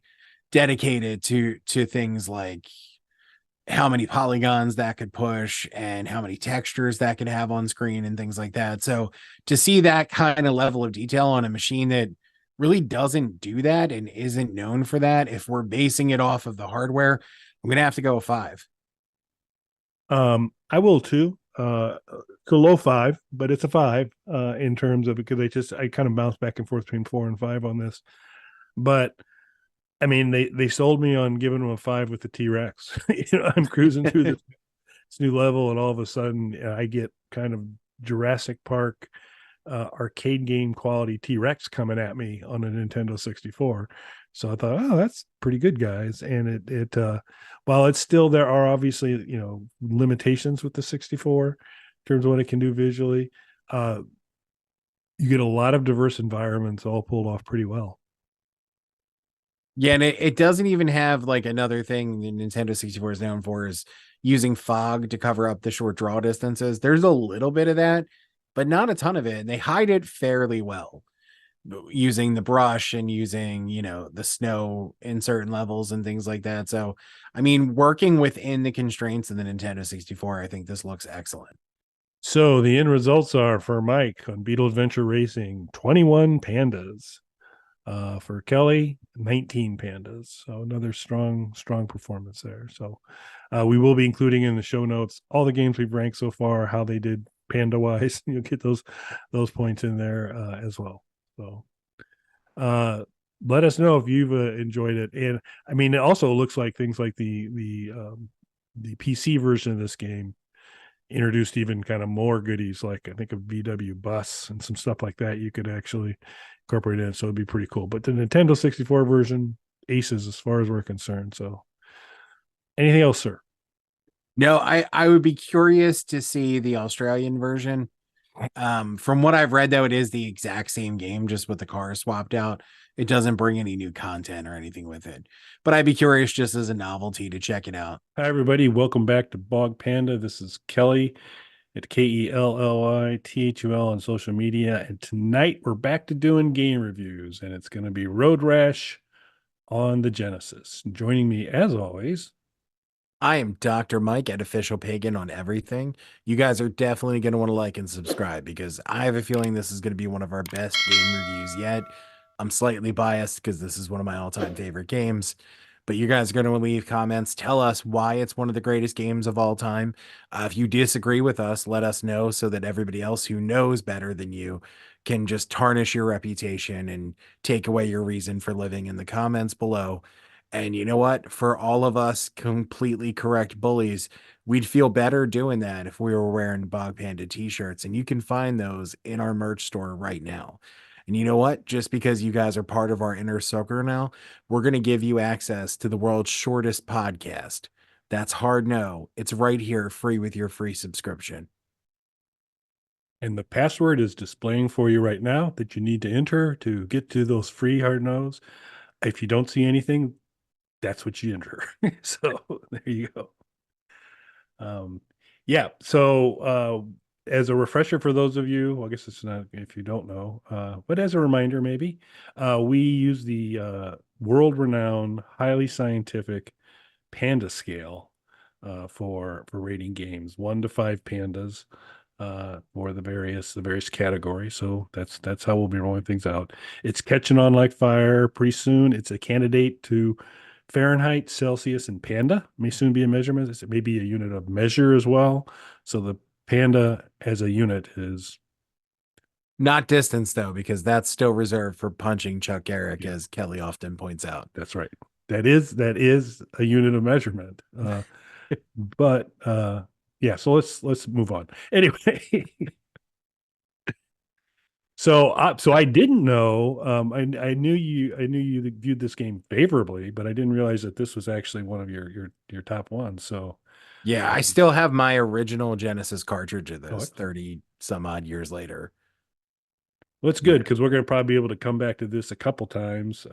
dedicated to things like how many polygons that could push and how many textures that could have on screen and things like that. So to see that kind of level of detail on a machine that really doesn't do that and isn't known for that, if we're basing it off of the hardware, I'm going to have to go a 5. I will too. It's a low 5, but it's a 5 in terms of, because I kind of bounce back and forth between 4 and 5 on this. But I mean, they sold me on giving them a 5 with the T-Rex. I'm cruising through this new level, and all of a sudden I get kind of Jurassic Park arcade game quality T-Rex coming at me on a Nintendo 64. So I thought, oh, that's pretty good, guys. And while it's still, there are obviously limitations with the 64, terms of what it can do visually. Uh, you get a lot of diverse environments all pulled off pretty well. Yeah, and it doesn't even have like another thing the Nintendo 64 is known for is using fog to cover up the short draw distances. There's a little bit of that, but not a ton of it. And they hide it fairly well using the brush and using, the snow in certain levels and things like that. So, I mean, working within the constraints of the Nintendo 64, I think this looks excellent. So the end results are for Mike on Beetle Adventure Racing, 21 pandas. For Kelly, 19 pandas. So another strong performance there. So we will be including in the show notes all the games we've ranked so far, how they did panda wise. You'll get those points in there as well. So uh, let us know if you've enjoyed it. And I mean, it also looks like things like the PC version of this game introduced even kind of more goodies, like I think a VW bus and some stuff like that you could actually incorporate in. So it'd be pretty cool. But the Nintendo 64 version, aces as far as we're concerned. So anything else, sir? No, I would be curious to see the Australian version. From what I've read, though, it is the exact same game, just with the cars swapped out. It doesn't bring any new content or anything with it. But I'd be curious just as a novelty to check it out. Hi, everybody. Welcome back to Bog Panda. This is Kelly at KELLITHUL on social media. And tonight we're back to doing game reviews, and it's going to be Road Rash on the Genesis. Joining me, as always, I am Dr. Mike at Official Pagan on everything. You guys are definitely going to want to like and subscribe because I have a feeling this is going to be one of our best game reviews yet. I'm slightly biased because this is one of my all-time favorite games, but you guys are going to leave comments. Tell us why it's one of the greatest games of all time. If you disagree with us, let us know so that everybody else who knows better than you can just tarnish your reputation and take away your reason for living in the comments below. And you know what? For all of us completely correct bullies, we'd feel better doing that if we were wearing Bog Panda t-shirts. And you can find those in our merch store right now. And you know what? Just because you guys are part of our inner circle now, we're going to give you access to the world's shortest podcast. That's hard no. It's right here, free with your free subscription. and the password is displaying for you right now that you need to enter to get to those free hard no's. If you don't see anything, that's what you enter. So there you go. Um, yeah. So as a refresher for those of you, well, I guess it's not if you don't know, but as a reminder, maybe we use the world-renowned, highly scientific panda scale for rating games, 1 to 5 pandas for the various categories. So that's how we'll be rolling things out. It's catching on like fire pretty soon. It's a candidate to Fahrenheit, Celsius, and panda. May soon be a measurement. It may be a unit of measure as well. So the panda as a unit is, Not distance, though, because that's still reserved for punching Chuck Eric, yeah, as Kelly often points out. that's right. That is a unit of measurement. But yeah, so let's move on. Anyway, so I didn't know. I knew you viewed this game favorably, but I didn't realize that this was actually one of your top ones. So Yeah, I um, still have my original Genesis cartridge of oh, this 30 some odd years later. well, it's Yeah. good because we're going to probably be able to come back to this a couple times.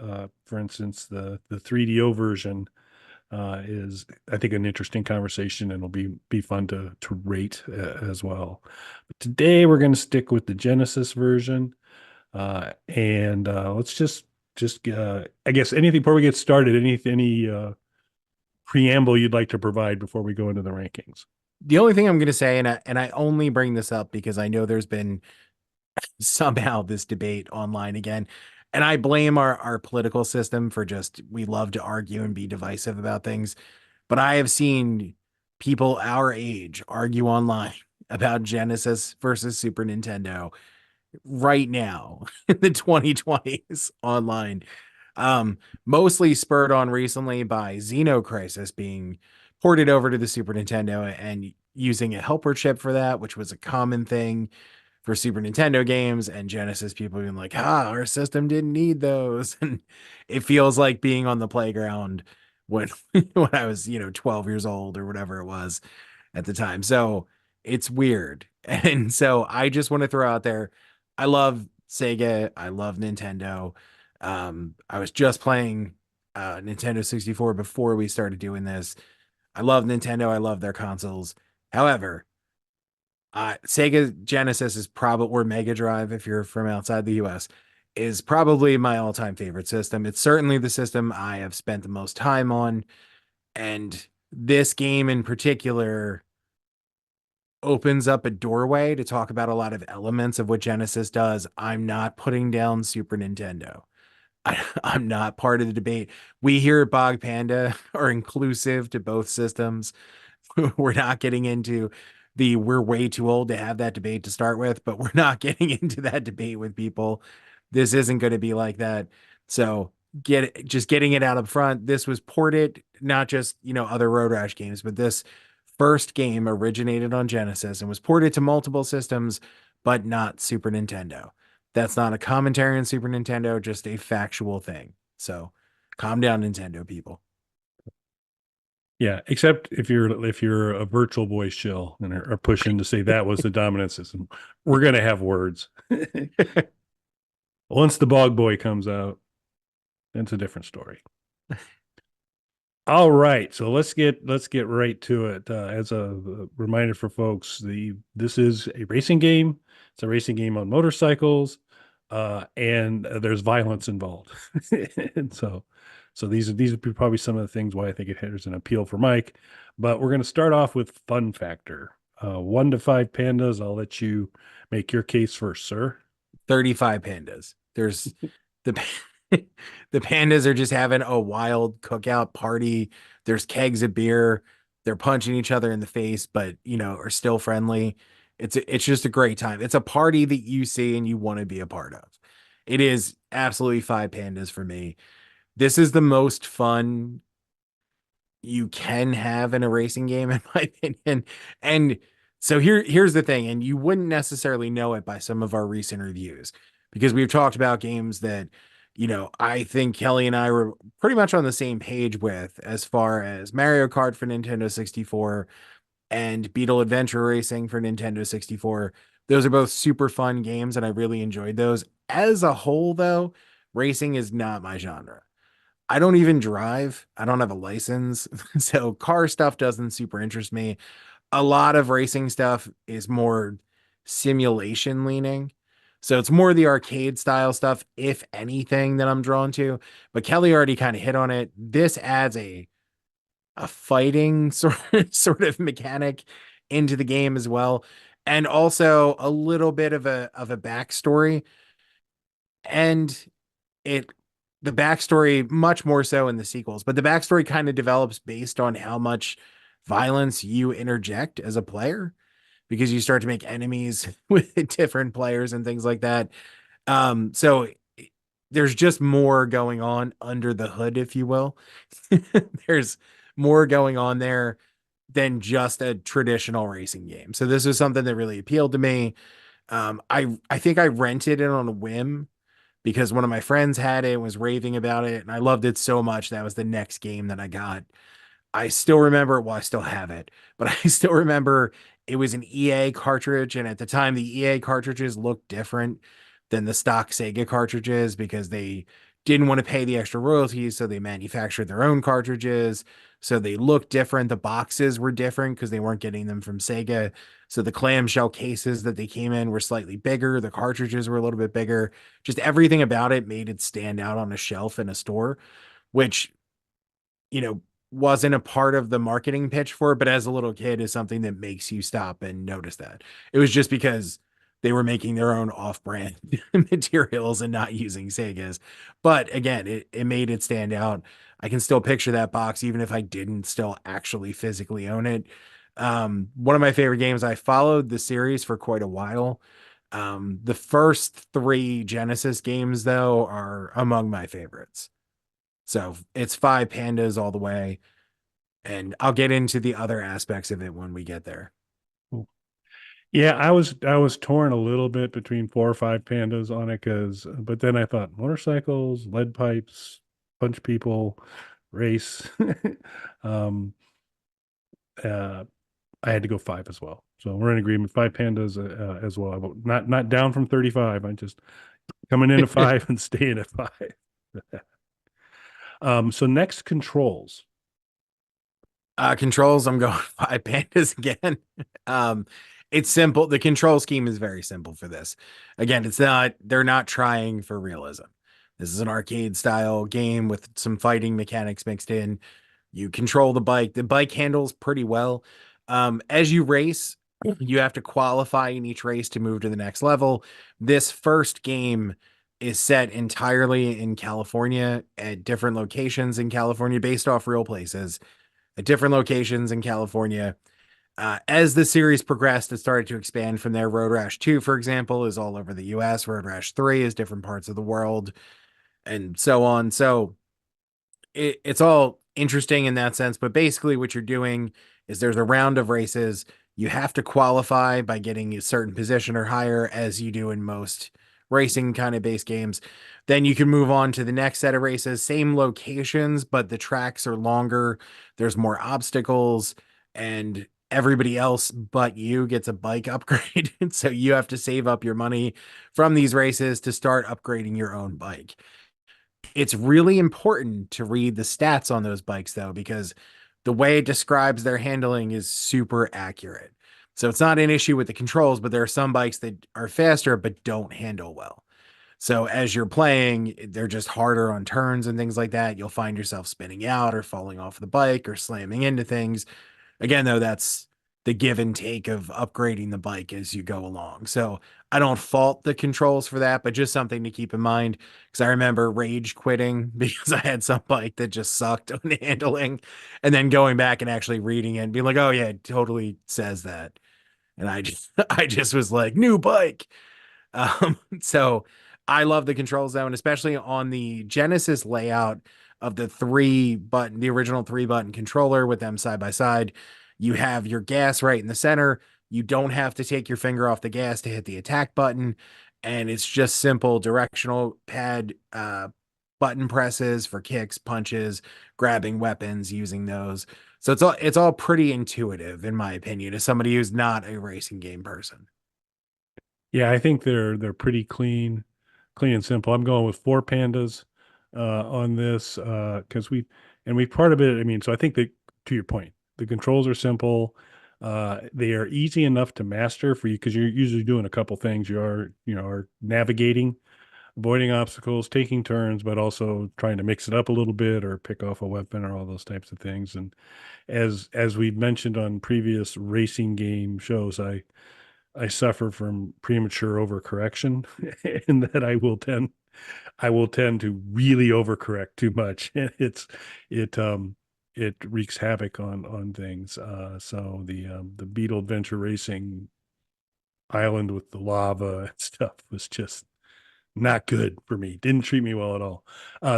For instance, the 3DO version is, I think, an interesting conversation, and it'll be fun to rate as well. But today we're going to stick with the Genesis version, and let's just I guess anything before we get started. Any preamble you'd like to provide before we go into the rankings? The only thing I'm going to say, and I only bring this up because I know there's been somehow this debate online again, and I blame our political system for just we love to argue and be divisive about things. But I have seen people our age argue online about Genesis versus Super Nintendo right now in the 2020s online. Mostly spurred on recently by Xenocrisis being ported over to the Super Nintendo and using a helper chip for that, which was a common thing for Super Nintendo games, and Genesis people being like, our system didn't need those. And it feels like being on the playground when when I was, 12 years old or whatever it was at the time. So it's weird. And so I just want to throw out there, I love Sega, I love Nintendo. I was just playing Nintendo 64 before we started doing this. I love Nintendo, I love their consoles. However, Sega Genesis is probably, or Mega Drive, if you're from outside the US, is probably my all-time favorite system. It's certainly the system I have spent the most time on, and this game in particular opens up a doorway to talk about a lot of elements of what Genesis does. I'm not putting down Super Nintendo. I'm not part of the debate. We here at Bog Panda are inclusive to both systems. We're not getting into the we're way too old to have that debate to start with, but we're not getting into that debate with people. This isn't going to be like that. So just getting it out up front. This was ported, not just, other Road Rash games, but this first game originated on Genesis and was ported to multiple systems, but not Super Nintendo. That's not a commentary on Super Nintendo, just a factual thing. So calm down, Nintendo people. Yeah, except if you're a virtual boy shill and are pushing to say that was the dominant system, we're gonna have words. Once the Bog Boy comes out, it's a different story. All right, so let's get right to it. As a reminder for folks, the this is a racing game. It's a racing game on motorcycles, and there's violence involved. And so these would be probably some of the things why I think it has an appeal for Mike. But we're going to start off with fun factor. 1 to 5 pandas. I'll let you make your case first, sir. 35 pandas. There's the the pandas are just having a wild cookout party. There's kegs of beer. They're punching each other in the face, but are still friendly. It's just a great time. It's a party that you see and you want to be a part of. It is absolutely 5 pandas for me. This is the most fun you can have in a racing game, in my opinion. And so here's the thing, and you wouldn't necessarily know it by some of our recent reviews because we've talked about games that, I think Kelly and I were pretty much on the same page with, as far as Mario Kart for Nintendo 64 and Beetle Adventure Racing for Nintendo 64. Those are both super fun games, and I really enjoyed those. As a whole, though, racing is not my genre. I don't even drive. I don't have a license. So car stuff doesn't super interest me. A lot of racing stuff is more simulation leaning. So it's more the arcade style stuff, if anything, that I'm drawn to. But Kelly already kind of hit on it. This adds a fighting sort of mechanic into the game as well. And also a little bit of a backstory. And it the backstory much more so in the sequels, but the backstory kind of develops based on how much violence you interject as a player because you start to make enemies with different players and things like that. So there's just more going on under the hood, if you will. There's more going on there than just a traditional racing game. So this was something that really appealed to me. I think I rented it on a whim because one of my friends had it and was raving about it, and I loved it so much that was the next game that I got. I still remember, well, I still have it, but I still remember it was an EA cartridge, and at the time the EA cartridges looked different than the stock Sega cartridges because they didn't want to pay the extra royalties, so they manufactured their own cartridges. So they looked different. The boxes were different because they weren't getting them from Sega. So the clamshell cases that they came in were slightly bigger. The cartridges were a little bit bigger. Just everything about it made it stand out on a shelf in a store, which, you know, wasn't a part of the marketing pitch for it, but as a little kid is something that makes you stop and notice that. It was just because they were making their own off-brand materials and not using Sega's. But again, it made it stand out. I can still picture that box, even if I didn't still actually physically own it. One of my favorite games, I followed the series for quite a while. The first three Genesis games, though, are among my favorites. So it's 5 pandas all the way. And I'll get into the other aspects of it when we get there. Yeah, I was torn a little bit between 4 or 5 pandas on it but then I thought motorcycles, lead pipes, punch people, race. um, uh, I had to go 5 as well. So we're in agreement. Five pandas as well. I vote not down from 35. I'm just coming in at five and staying at five. So next controls. Controls, I'm going five pandas again. um, it's simple. The control scheme is very simple for this. Again, they're not trying for realism. This is an arcade style game with some fighting mechanics mixed in. You control the bike. The bike handles pretty well. As you race, you have to qualify in each race to move to the next level. This first game is set entirely in California at different locations in California based off real places at different locations in California. As the series progressed, it started to expand from there. Road Rash 2, for example, is all over the US. Road Rash 3 is different parts of the world, and so on. So it's all interesting in that sense. But basically, what you're doing is there's a round of races. You have to qualify by getting a certain position or higher, as you do in most racing kind of base games. Then you can move on to the next set of races, same locations, but the tracks are longer. There's more obstacles, and everybody else but you gets a bike upgrade. And so you have to save up your money from these races to start upgrading your own bike. It's really important to read the stats on those bikes, though, because the way it describes their handling is super accurate. So it's not an issue with the controls, but there are some bikes that are faster but don't handle well. So as you're playing, they're just harder on turns and things like that. You'll find yourself spinning out or falling off the bike or slamming into things. Again, though, that's the give and take of upgrading the bike as you go along. So I don't fault the controls for that, but just something to keep in mind. Because I remember rage quitting because I had some bike that just sucked on handling, and then going back and actually reading it and being like, "Oh yeah, it totally says that." And I just was like, "New bike." So I love the control zone, especially on the Genesis layout of the original 3-button controller with them side by side. You have your gas right in the center. You don't have to take your finger off the gas to hit the attack button. And it's just simple directional pad button presses for kicks, punches, grabbing weapons, using those. So it's all pretty intuitive, in my opinion, as somebody who's not a racing game person. Yeah, I think they're pretty clean and simple. I'm going with four pandas on this because we part of it. I mean, so I think that to your point, the controls are simple. They are easy enough to master for you because you're usually doing a couple things. Are navigating, avoiding obstacles, taking turns, but also trying to mix it up a little bit or pick off a weapon or all those types of things. And as we've mentioned on previous racing game shows, I suffer from premature overcorrection, and that I will tend to really overcorrect too much. It it wreaks havoc on things. So the Beetle Adventure Racing island with the lava and stuff was just not good for me. Didn't treat me well at all.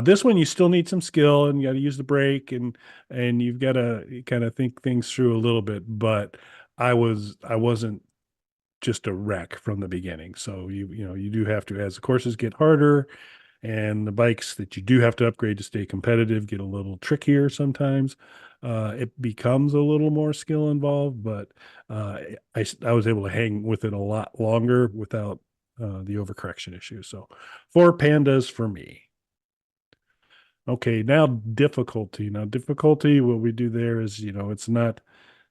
This one you still need some skill and you got to use the brake and you've got to kind of think things through a little bit. But I wasn't just a wreck from the beginning. So you do have to, as the courses get harder and the bikes that you do have to upgrade to stay competitive get a little trickier sometimes. It becomes a little more skill involved, but I was able to hang with it a lot longer without the overcorrection issue. So four pandas for me. Okay, now difficulty. Now difficulty, what we do there is, it's not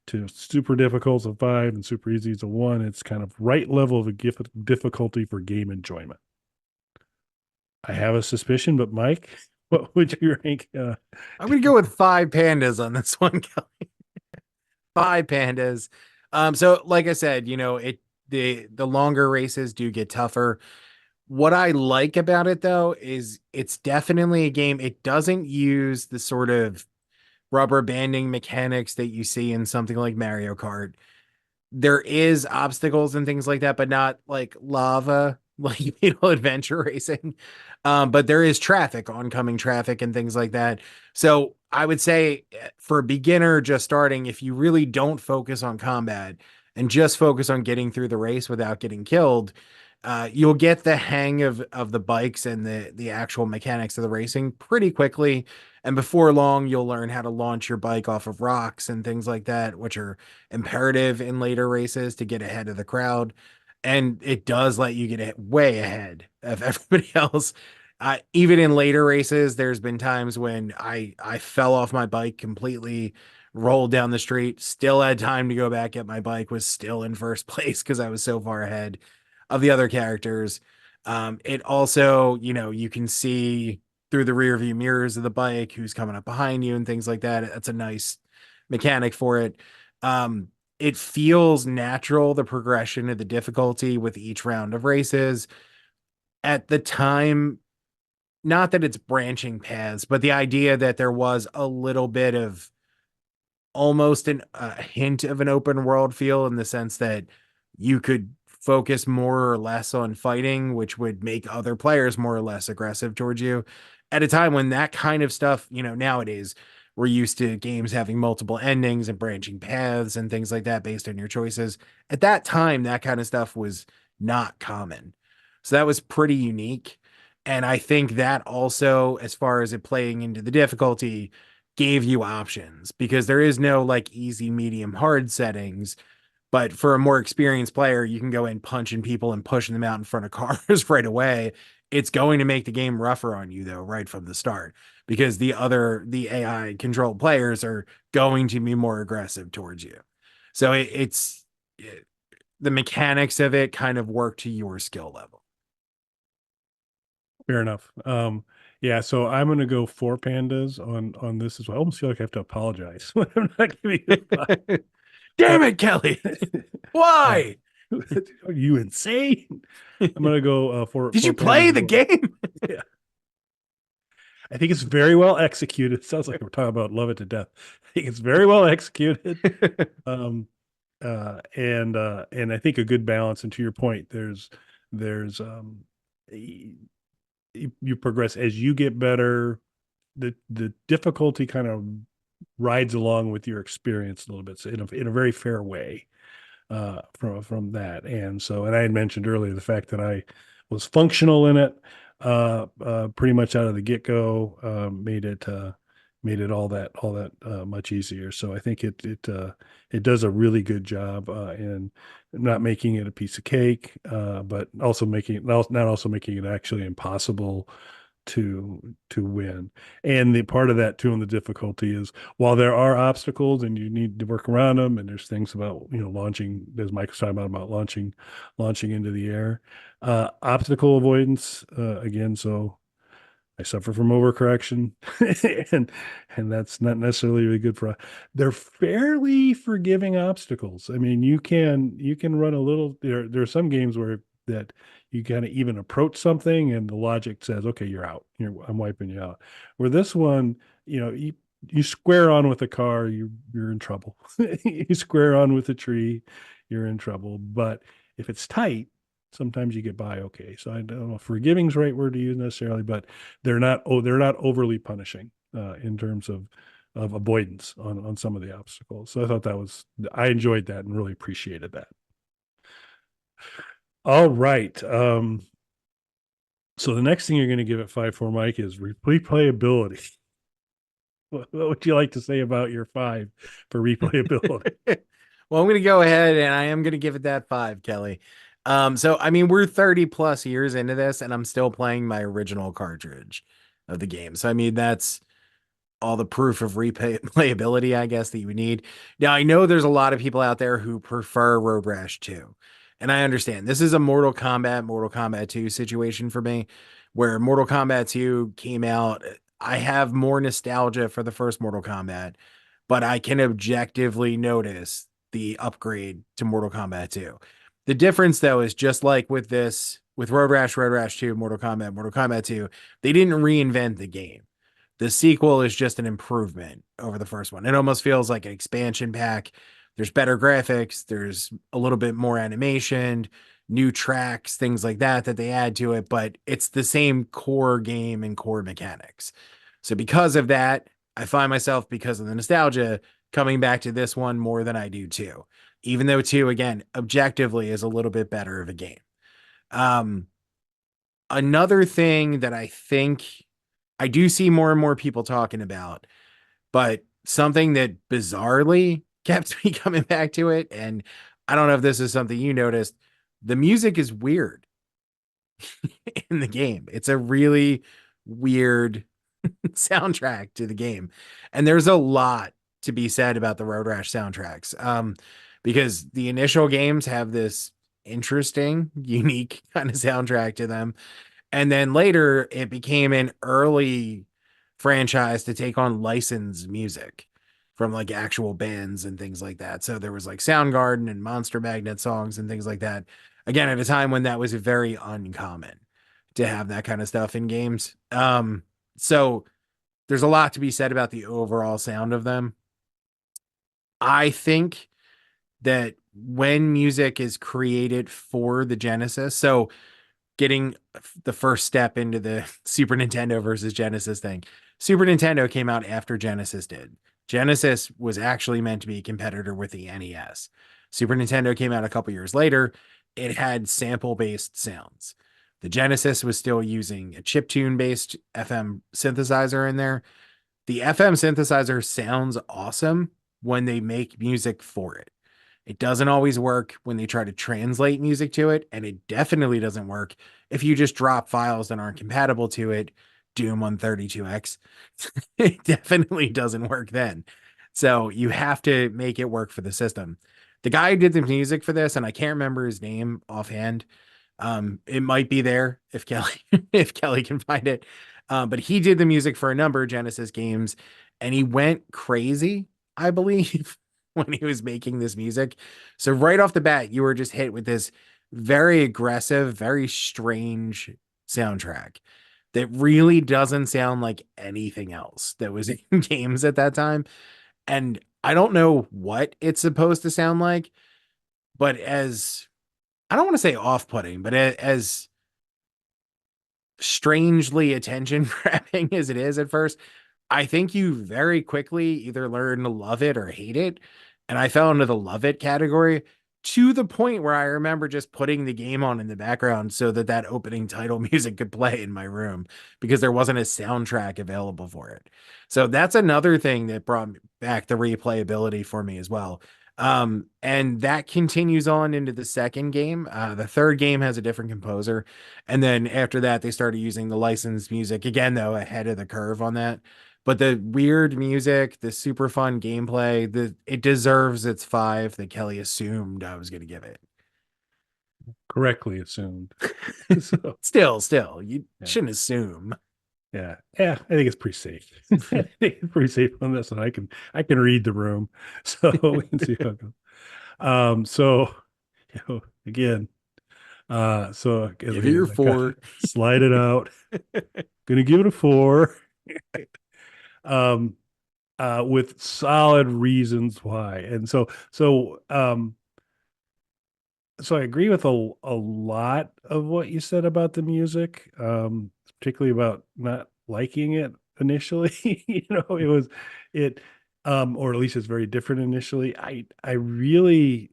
to super difficult as a five and super easy as a one. It's kind of right level of a difficulty for game enjoyment. I have a suspicion, but Mike, what would you rank? I'm gonna go with five pandas on this one, Kelly. Five pandas. So like I said, the longer races do get tougher. What I like about it though is it's definitely a game. It doesn't use the sort of rubber banding mechanics that you see in something like Mario Kart. There is obstacles and things like that, but not like lava, like Adventure Racing. But there is traffic, oncoming traffic, and things like that. So I would say for a beginner just starting, if you really don't focus on combat and just focus on getting through the race without getting killed, You'll get the hang of the bikes and the actual mechanics of the racing pretty quickly. And before long, you'll learn how to launch your bike off of rocks and things like that, which are imperative in later races to get ahead of the crowd. And it does let you get way ahead of everybody else. Even in later races, there's been times when I fell off my bike completely, rolled down the street, still had time to go back, get my bike, was still in first place because I was so far ahead of the other characters. It also, you can see through the rear view mirrors of the bike who's coming up behind you and things like that. That's a nice mechanic for it. It feels natural, the progression of the difficulty with each round of races. At the time, not that it's branching paths, but the idea that there was a little bit of almost a hint of an open world feel in the sense that you could focus more or less on fighting, which would make other players more or less aggressive towards you at a time when that kind of stuff, nowadays we're used to games having multiple endings and branching paths and things like that based on your choices. At that time, that kind of stuff was not common. So that was pretty unique. And I think that also, as far as it playing into the difficulty, gave you options because there is no like easy, medium, hard settings. But for a more experienced player, you can go in punching people and pushing them out in front of cars right away. It's going to make the game rougher on you though, right from the start, because the AI controlled players are going to be more aggressive towards you. So the mechanics of it kind of work to your skill level. Fair enough. Yeah, so I'm gonna go four pandas on this as well. I almost feel like I have to apologize when I'm not giving you five. Damn But it, Kelly. uh, Why? are you insane? I'm gonna go Did four you pandas play as the well. game? Yeah, I think it's very well executed. It sounds like we're talking about Love It to Death. I think it's very well executed. Um, and I think a good balance. And to your point, there's you progress as you get better. The difficulty kind of rides along with your experience a little bit, so in a very fair way from that. And so, and I had mentioned earlier the fact that I was functional in it pretty much out of the get go, made it all that much easier. So I think it does a really good job in not making it a piece of cake, but also making it not also making it actually impossible to win. And the part of that too, and the difficulty is while there are obstacles and you need to work around them, and there's things about launching, as Mike was talking about launching into the air, obstacle avoidance again. So I suffer from overcorrection, and that's not necessarily really good for. They're fairly forgiving obstacles. I mean, you can run a little. There are some games where that you kind of even approach something, and the logic says, "Okay, you're out. I'm wiping you out." Where this one, you square on with a car, you're in trouble. You square on with a tree, you're in trouble. But if it's tight, sometimes you get by okay. So I don't know if forgiving's the right word to use necessarily, but they're not overly punishing in terms of avoidance on some of the obstacles. So I enjoyed that and really appreciated that. All right. So the next thing you're going to give it five for, Mike, is replayability. What would you like to say about your five for replayability? Well, I'm going to go ahead and I am going to give it that 5, Kelly. So I mean, we're 30 plus years into this and I'm still playing my original cartridge of the game. So I mean, that's all the proof of replayability, I guess, that you would need. Now, I know there's a lot of people out there who prefer Road Rash 2. And I understand this is a Mortal Kombat 2 situation for me, where Mortal Kombat 2 came out. I have more nostalgia for the first Mortal Kombat, but I can objectively notice the upgrade to Mortal Kombat 2. The difference, though, is just like with Road Rash 2, Mortal Kombat 2, they didn't reinvent the game. The sequel is just an improvement over the first one. It almost feels like an expansion pack. There's better graphics, there's a little bit more animation, new tracks, things like that they add to it, but it's the same core game and core mechanics. So because of that, I find myself, because of the nostalgia, coming back to this one more than I do 2. Even though 2, again, objectively is a little bit better of a game. Um, Another thing that I think I do see more and more people talking about, but something that bizarrely kept me coming back to it, and I don't know if this is something you noticed, the music is weird in the game. It's a really weird soundtrack to the game. And there's a lot to be said about the Road Rash soundtracks. Because the initial games have this interesting, unique kind of soundtrack to them. And then later it became an early franchise to take on licensed music from like actual bands and things like that. So there was like Soundgarden and Monster Magnet songs and things like that. Again, at a time when that was very uncommon to have that kind of stuff in games. So there's a lot to be said about the overall sound of them. I think that when music is created for the Genesis, so getting the first step into the Super Nintendo versus Genesis thing. Super Nintendo came out after Genesis did. Genesis was actually meant to be a competitor with the NES. Super Nintendo came out a couple years later. It had sample based sounds. The Genesis was still using a chiptune based FM synthesizer in there. The FM synthesizer sounds awesome when they make music for it. It doesn't always work when they try to translate music to it, and it definitely doesn't work if you just drop files that aren't compatible to it. Doom on 32X. It definitely doesn't work then. So you have to make it work for the system. The guy who did the music for this, and I can't remember his name offhand. It might be there if Kelly if Kelly can find it. But he did the music for a number of Genesis games, and he went crazy, I believe, when he was making this music. So right off the bat, you were just hit with this very aggressive, very strange soundtrack that really doesn't sound like anything else that was in games at that time. And I don't know what it's supposed to sound like, but as I don't want to say off-putting, but as strangely attention grabbing as it is at first, I think you very quickly either learn to love it or hate it. And I fell into the love it category to the point where I remember just putting the game on in the background so that that opening title music could play in my room because there wasn't a soundtrack available for it. So that's another thing that brought back the replayability for me as well. And that continues on into the second game. The third game has a different composer. And then after that, they started using the licensed music again, though, ahead of the curve on that. But the weird music, the super fun gameplay, it deserves its 5 that Kelly assumed I was going to give it. Correctly assumed. So Still, you yeah, shouldn't assume. yeah. I think it's pretty safe. I think it's pretty safe on this, and I can read the room, so we can see how it goes. So again, as Give it your I got 4. slide it out. Gonna give it a 4. Um, with solid reasons why. And so I agree with a lot of what you said about the music, particularly about not liking it initially. It was it or at least it's very different initially. I really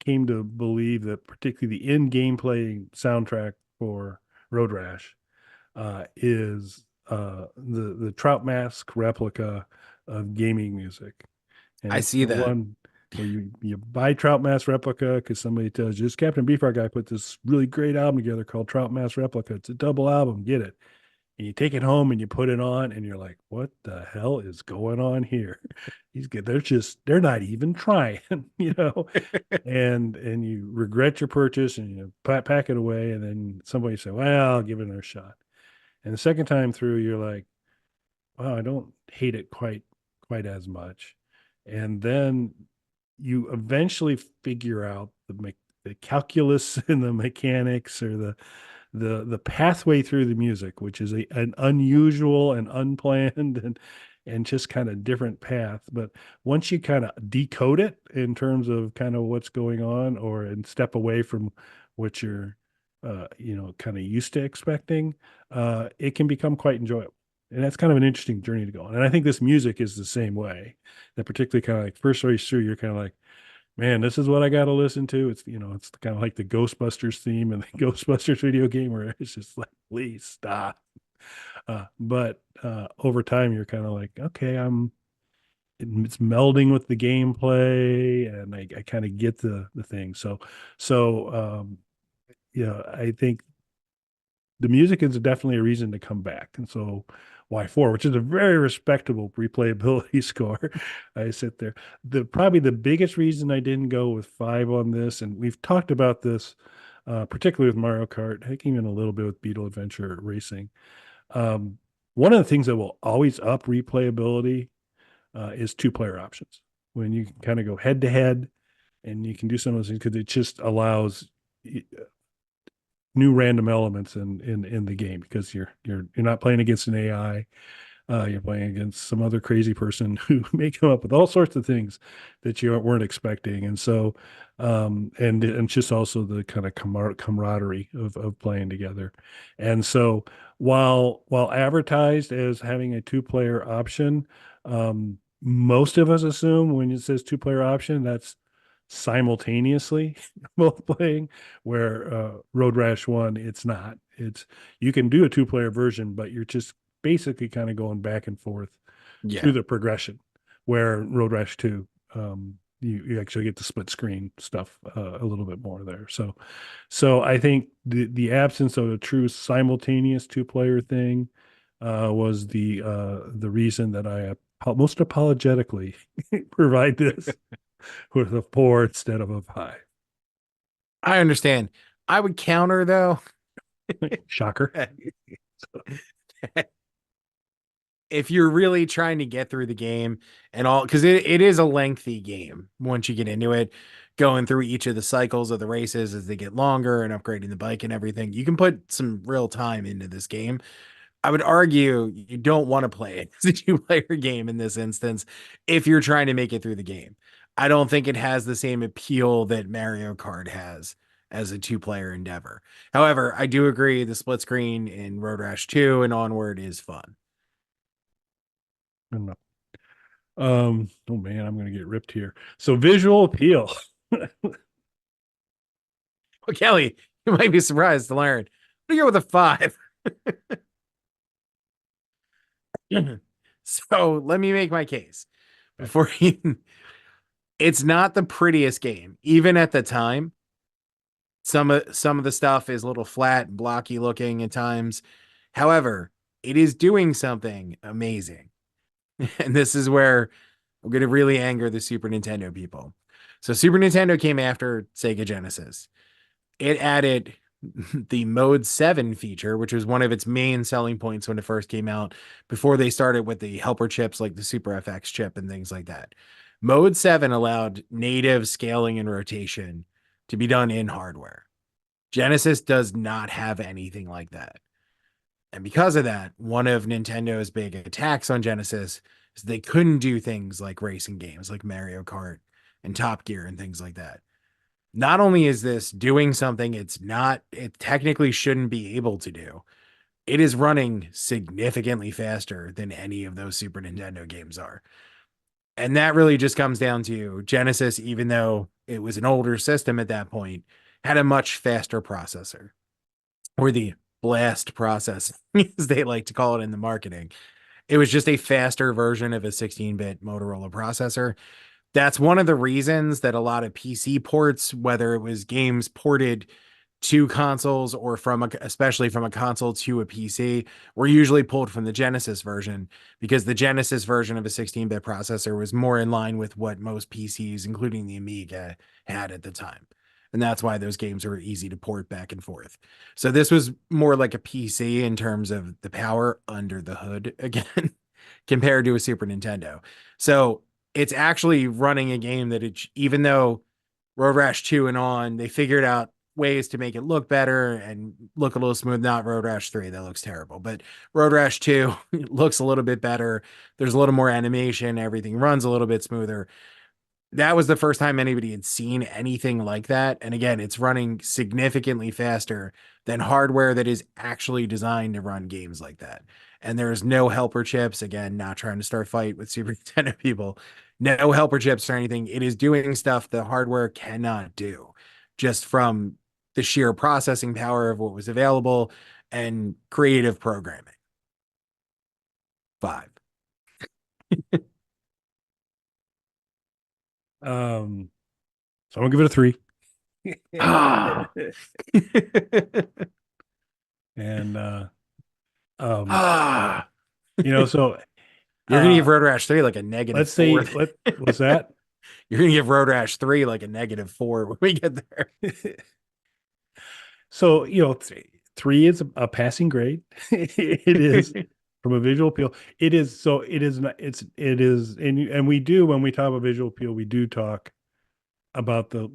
came to believe that particularly the in-game playing soundtrack for Road Rash is the Trout Mask replica of gaming music, and I it's see the that. one where you buy Trout Mask replica because somebody tells you this Captain Beefheart guy put this really great album together called Trout Mask Replica. It's a double album, get it. And you take it home and you put it on, and you're like, "What the hell is going on here?" He's good. They're not even trying, you know. And you regret your purchase, and you pack it away, and then somebody say, "Well, I'll give it another shot." And the second time through, you're like, wow, I don't hate it quite as much. And then you eventually figure out the calculus and the mechanics or the pathway through the music, which is an unusual and unplanned and just kind of different path. But once you kind of decode it in terms of kind of what's going on, or and step away from what you're kind of used to expecting, it can become quite enjoyable. And that's kind of an interesting journey to go on. And I think this music is the same way. That particularly kind of like first race through, you're kind of like, Man, this is what I got to listen to. It's, it's kind of like the Ghostbusters theme and the Ghostbusters video game where it's just like, please stop. But over time, you're kind of like, okay, it's melding with the gameplay, and I kind of get the thing. So I think the music is definitely a reason to come back. And so why four, which is a very respectable replayability score. I sit there. Probably the biggest reason I didn't go with five on this, and we've talked about this, particularly with Mario Kart, heck, even a little bit with Beetle Adventure Racing. Um, One of the things that will always up replayability is two-player options. When you can kind of go head to head, and you can do some of those things because it just allows new random elements in the game because you're not playing against an AI. You're playing against some other crazy person who may come up with all sorts of things that you weren't expecting, and so and just also the kind of camaraderie of playing together. And so while advertised as having a two-player option, most of us assume when it says two-player option, that's simultaneously both playing, where Road Rash 1, it's not. It's you can do a two-player version, but you're just basically kind of going back and forth through Yeah. the progression, where Road Rash 2, you actually get to split screen stuff a little bit more there. So I think the absence of a true simultaneous two-player thing was the reason that I most apologetically provide this with a four instead of a five. I understand. I would counter though. Shocker. If you're really trying to get through the game and all, because it is a lengthy game once you get into it, going through each of the cycles of the races as they get longer and upgrading the bike and everything, you can put some real time into this game. I would argue you don't want to play it as a two-player game in this instance if you're trying to make it through the game. I don't think it has the same appeal that Mario Kart has as a two-player endeavor. However, I do agree the split screen in Road Rash 2 and onward is fun. I don't know. Oh man, I'm gonna get ripped here. So visual appeal. Well, Kelly, you might be surprised to learn. But you're with a five. So let me make my case before you. It's not the prettiest game, even at the time. Some of the stuff is a little flat and blocky looking at times. However, it is doing something amazing. And this is where I'm going to really anger the Super Nintendo people. So Super Nintendo came after Sega Genesis. It added the Mode 7 feature, which was one of its main selling points when it first came out, before they started with the helper chips like the Super FX chip and things like that. Mode 7 allowed native scaling and rotation to be done in hardware. Genesis does not have anything like that. And because of that, one of Nintendo's big attacks on Genesis is they couldn't do things like racing games like Mario Kart and Top Gear and things like that. Not only is this doing something it technically shouldn't be able to do, it is running significantly faster than any of those Super Nintendo games are. And that really just comes down to Genesis, even though it was an older system at that point, had a much faster processor, or the blast process, as they like to call it in the marketing. It was just a faster version of a 16-bit Motorola processor. That's one of the reasons that a lot of PC ports, whether it was games ported to consoles or especially from a console to a PC, were usually pulled from the Genesis version, because the Genesis version of a 16-bit processor was more in line with what most PCs, including the Amiga, had at the time. And that's why those games were easy to port back and forth. So this was more like a PC in terms of the power under the hood again, compared to a Super Nintendo. So it's actually running a game that even though Road Rash 2 and on, they figured out ways to make it look better and look a little smooth. Not Road Rash 3, that looks terrible, but Road Rash 2 looks a little bit better. There's a little more animation, everything runs a little bit smoother. That was the first time anybody had seen anything like that. And again, it's running significantly faster than hardware that is actually designed to run games like that. And there's no helper chips. Again, not trying to start fight with Super Nintendo people. No helper chips or anything. It is doing stuff the hardware cannot do, just from the sheer processing power of what was available and creative programming. 5. Um, so I'm gonna give it a 3. Ah. And um, Ah. so You're gonna give uh Road Rash 3 like a negative let's 4. say what's that? You're gonna give Road Rash 3 like a negative 4 when we get there. So, 3 is a passing grade. It is from a visual appeal. It is so it is not it is and we do when we talk about visual appeal, we do talk about the,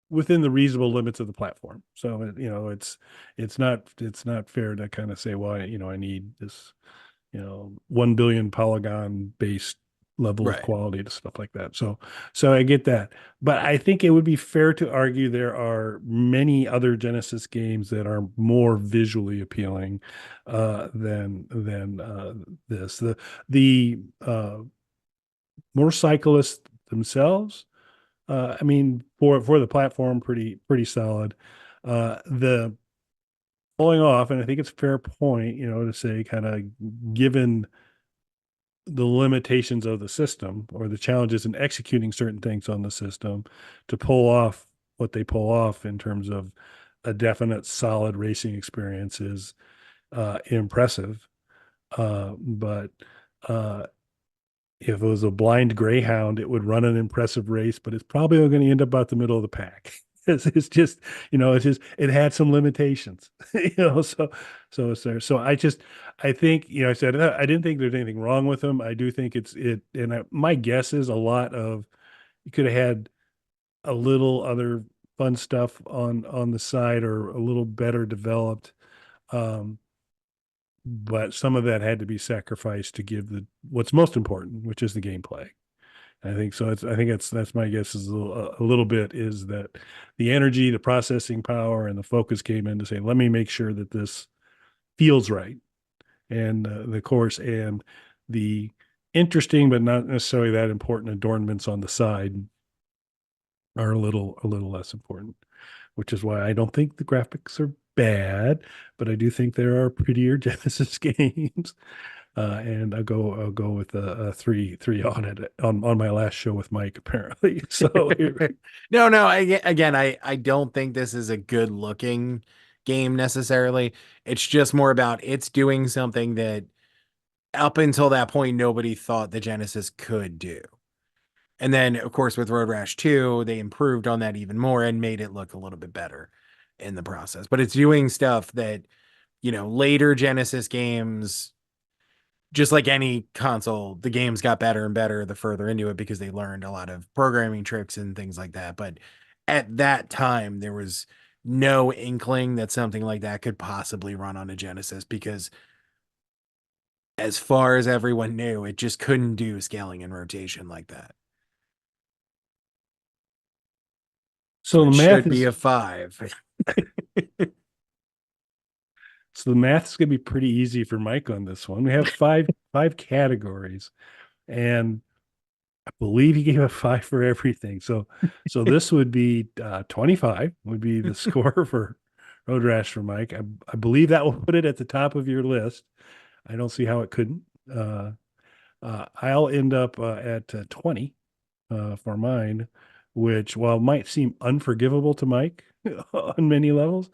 within the reasonable limits of the platform. So, it's not fair to kind of say, well, I need this 1 billion polygon based level of Right. quality to stuff like that. So I get that. But I think it would be fair to argue there are many other Genesis games that are more visually appealing than this. The motorcyclists themselves, I mean, for the platform, pretty solid. The pulling off, and I think it's a fair point, to say, kind of, given the limitations of the system or the challenges in executing certain things on the system, to pull off what they pull off in terms of a definite solid racing experience is impressive. But if it was a blind greyhound, it would run an impressive race, but it's probably going to end up about the middle of the pack. It's just, it had some limitations, so it's there. So I think, I said, I didn't think there's anything wrong with them. I do think my guess is a lot of, you could have had a little other fun stuff on the side, or a little better developed. Um, but some of that had to be sacrificed to give what's most important, which is the gameplay. I think so. I think that's my guess, is a little bit, is that the energy, the processing power, and the focus came in to say, let me make sure that this feels right, and the course and the interesting but not necessarily that important adornments on the side are a little less important, which is why I don't think the graphics are bad, but I do think there are prettier Genesis games. And I'll go with a three on it on my last show with Mike, apparently. So No. I don't think this is a good looking game necessarily. It's just more about it's doing something that up until that point nobody thought the Genesis could do. And then, of course, with Road Rash 2, they improved on that even more and made it look a little bit better in the process. But it's doing stuff that, later Genesis games, just like any console, the games got better and better the further into it because they learned a lot of programming tricks and things like that. But at that time, there was no inkling that something like that could possibly run on a Genesis because, as far as everyone knew, it just couldn't do scaling and rotation like that. So so the it math should be is a 5. so the math is going to be pretty easy for Mike on this one. We have five categories, and I believe he gave a 5 for everything. So this would be 25 would be the score for Road Rash for Mike. I believe that will put it at the top of your list. I don't see how it couldn't. I'll end up at 20 for mine, which, while might seem unforgivable to Mike on many levels,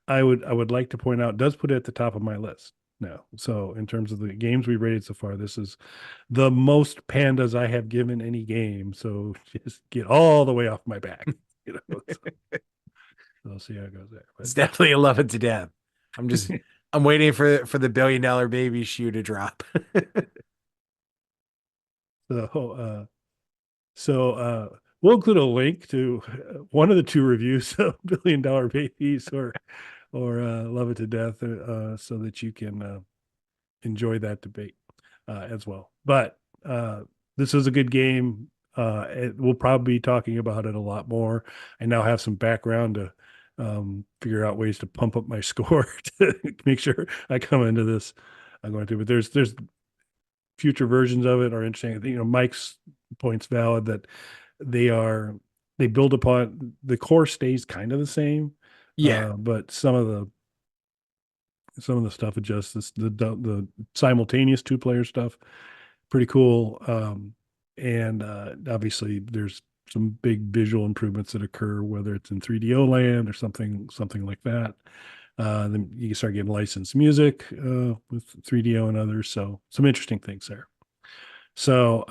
I would like to point out, does put it at the top of my list now. So in terms of the games we rated so far, this is the most pandas I have given any game. So just get all the way off my back. So we'll see how it goes there. It's definitely a love it to death. I'm just I'm waiting for the $1 billion baby shoe to drop. So we'll include a link to one of the two reviews of Billion Dollar Babies, or Love It to Death, so that you can enjoy that debate as well. But this is a good game. We'll probably be talking about it a lot more. I now have some background to figure out ways to pump up my score to make sure I come into this. I'm going to, but there's future versions of it are interesting. Mike's point's valid that they are they build upon the core stays kind of the same, Yeah. but some of the stuff adjusts. The simultaneous two player stuff, pretty cool. And obviously, there's some big visual improvements that occur, whether it's in 3DO land or something like that. Then you can start getting licensed music with 3DO and others. So some interesting things there. So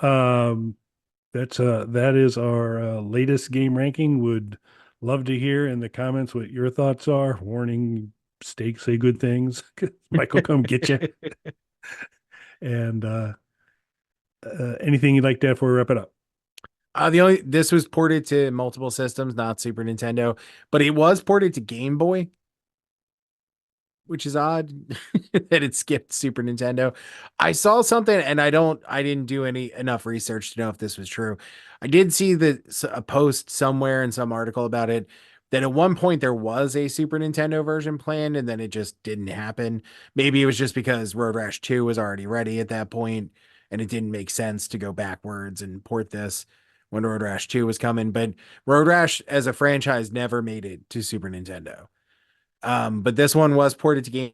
that is our latest game ranking. Would love to hear in the comments what your thoughts are. Warning, say good things. Mike will come get you. And anything you'd like to add before we wrap it up? This was ported to multiple systems, not Super Nintendo, but it was ported to Game Boy, which is odd that it skipped Super Nintendo. I saw something, and I didn't do enough research to know if this was true. I did see a post somewhere in some article about it, that at one point there was a Super Nintendo version planned, and then it just didn't happen. Maybe it was just because Road Rash 2 was already ready at that point, and it didn't make sense to go backwards and port this when Road Rash 2 was coming. But Road Rash as a franchise never made it to Super Nintendo. But this one was ported to Game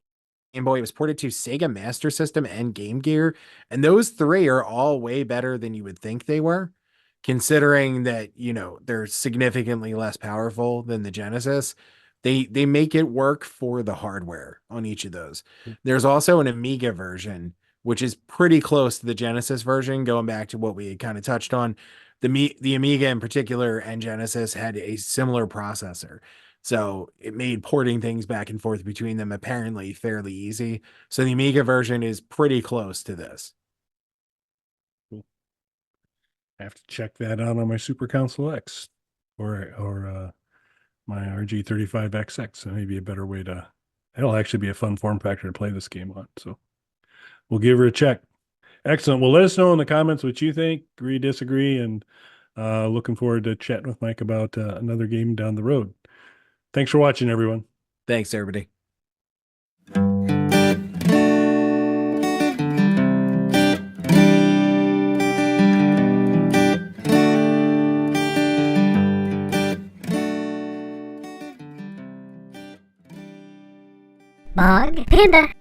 Boy. It was ported to Sega Master System and Game Gear, and those three are all way better than you would think they were, considering that they're significantly less powerful than the Genesis. They make it work for the hardware on each of those. There's also an Amiga version, which is pretty close to the Genesis version, going back to what we had kind of touched on. The Amiga in particular and Genesis had a similar processor. So it made porting things back and forth between them apparently fairly easy. So the Amiga version is pretty close to this. I have to check that out on my Super Console X or my RG35XX. That may be a better way to. It'll actually be a fun form factor to play this game on. So we'll give her a check. Excellent. Well, let us know in the comments what you think, agree, disagree, and looking forward to chatting with Mike about another game down the road. Thanks for watching, everyone. Thanks, everybody. Bog Panda.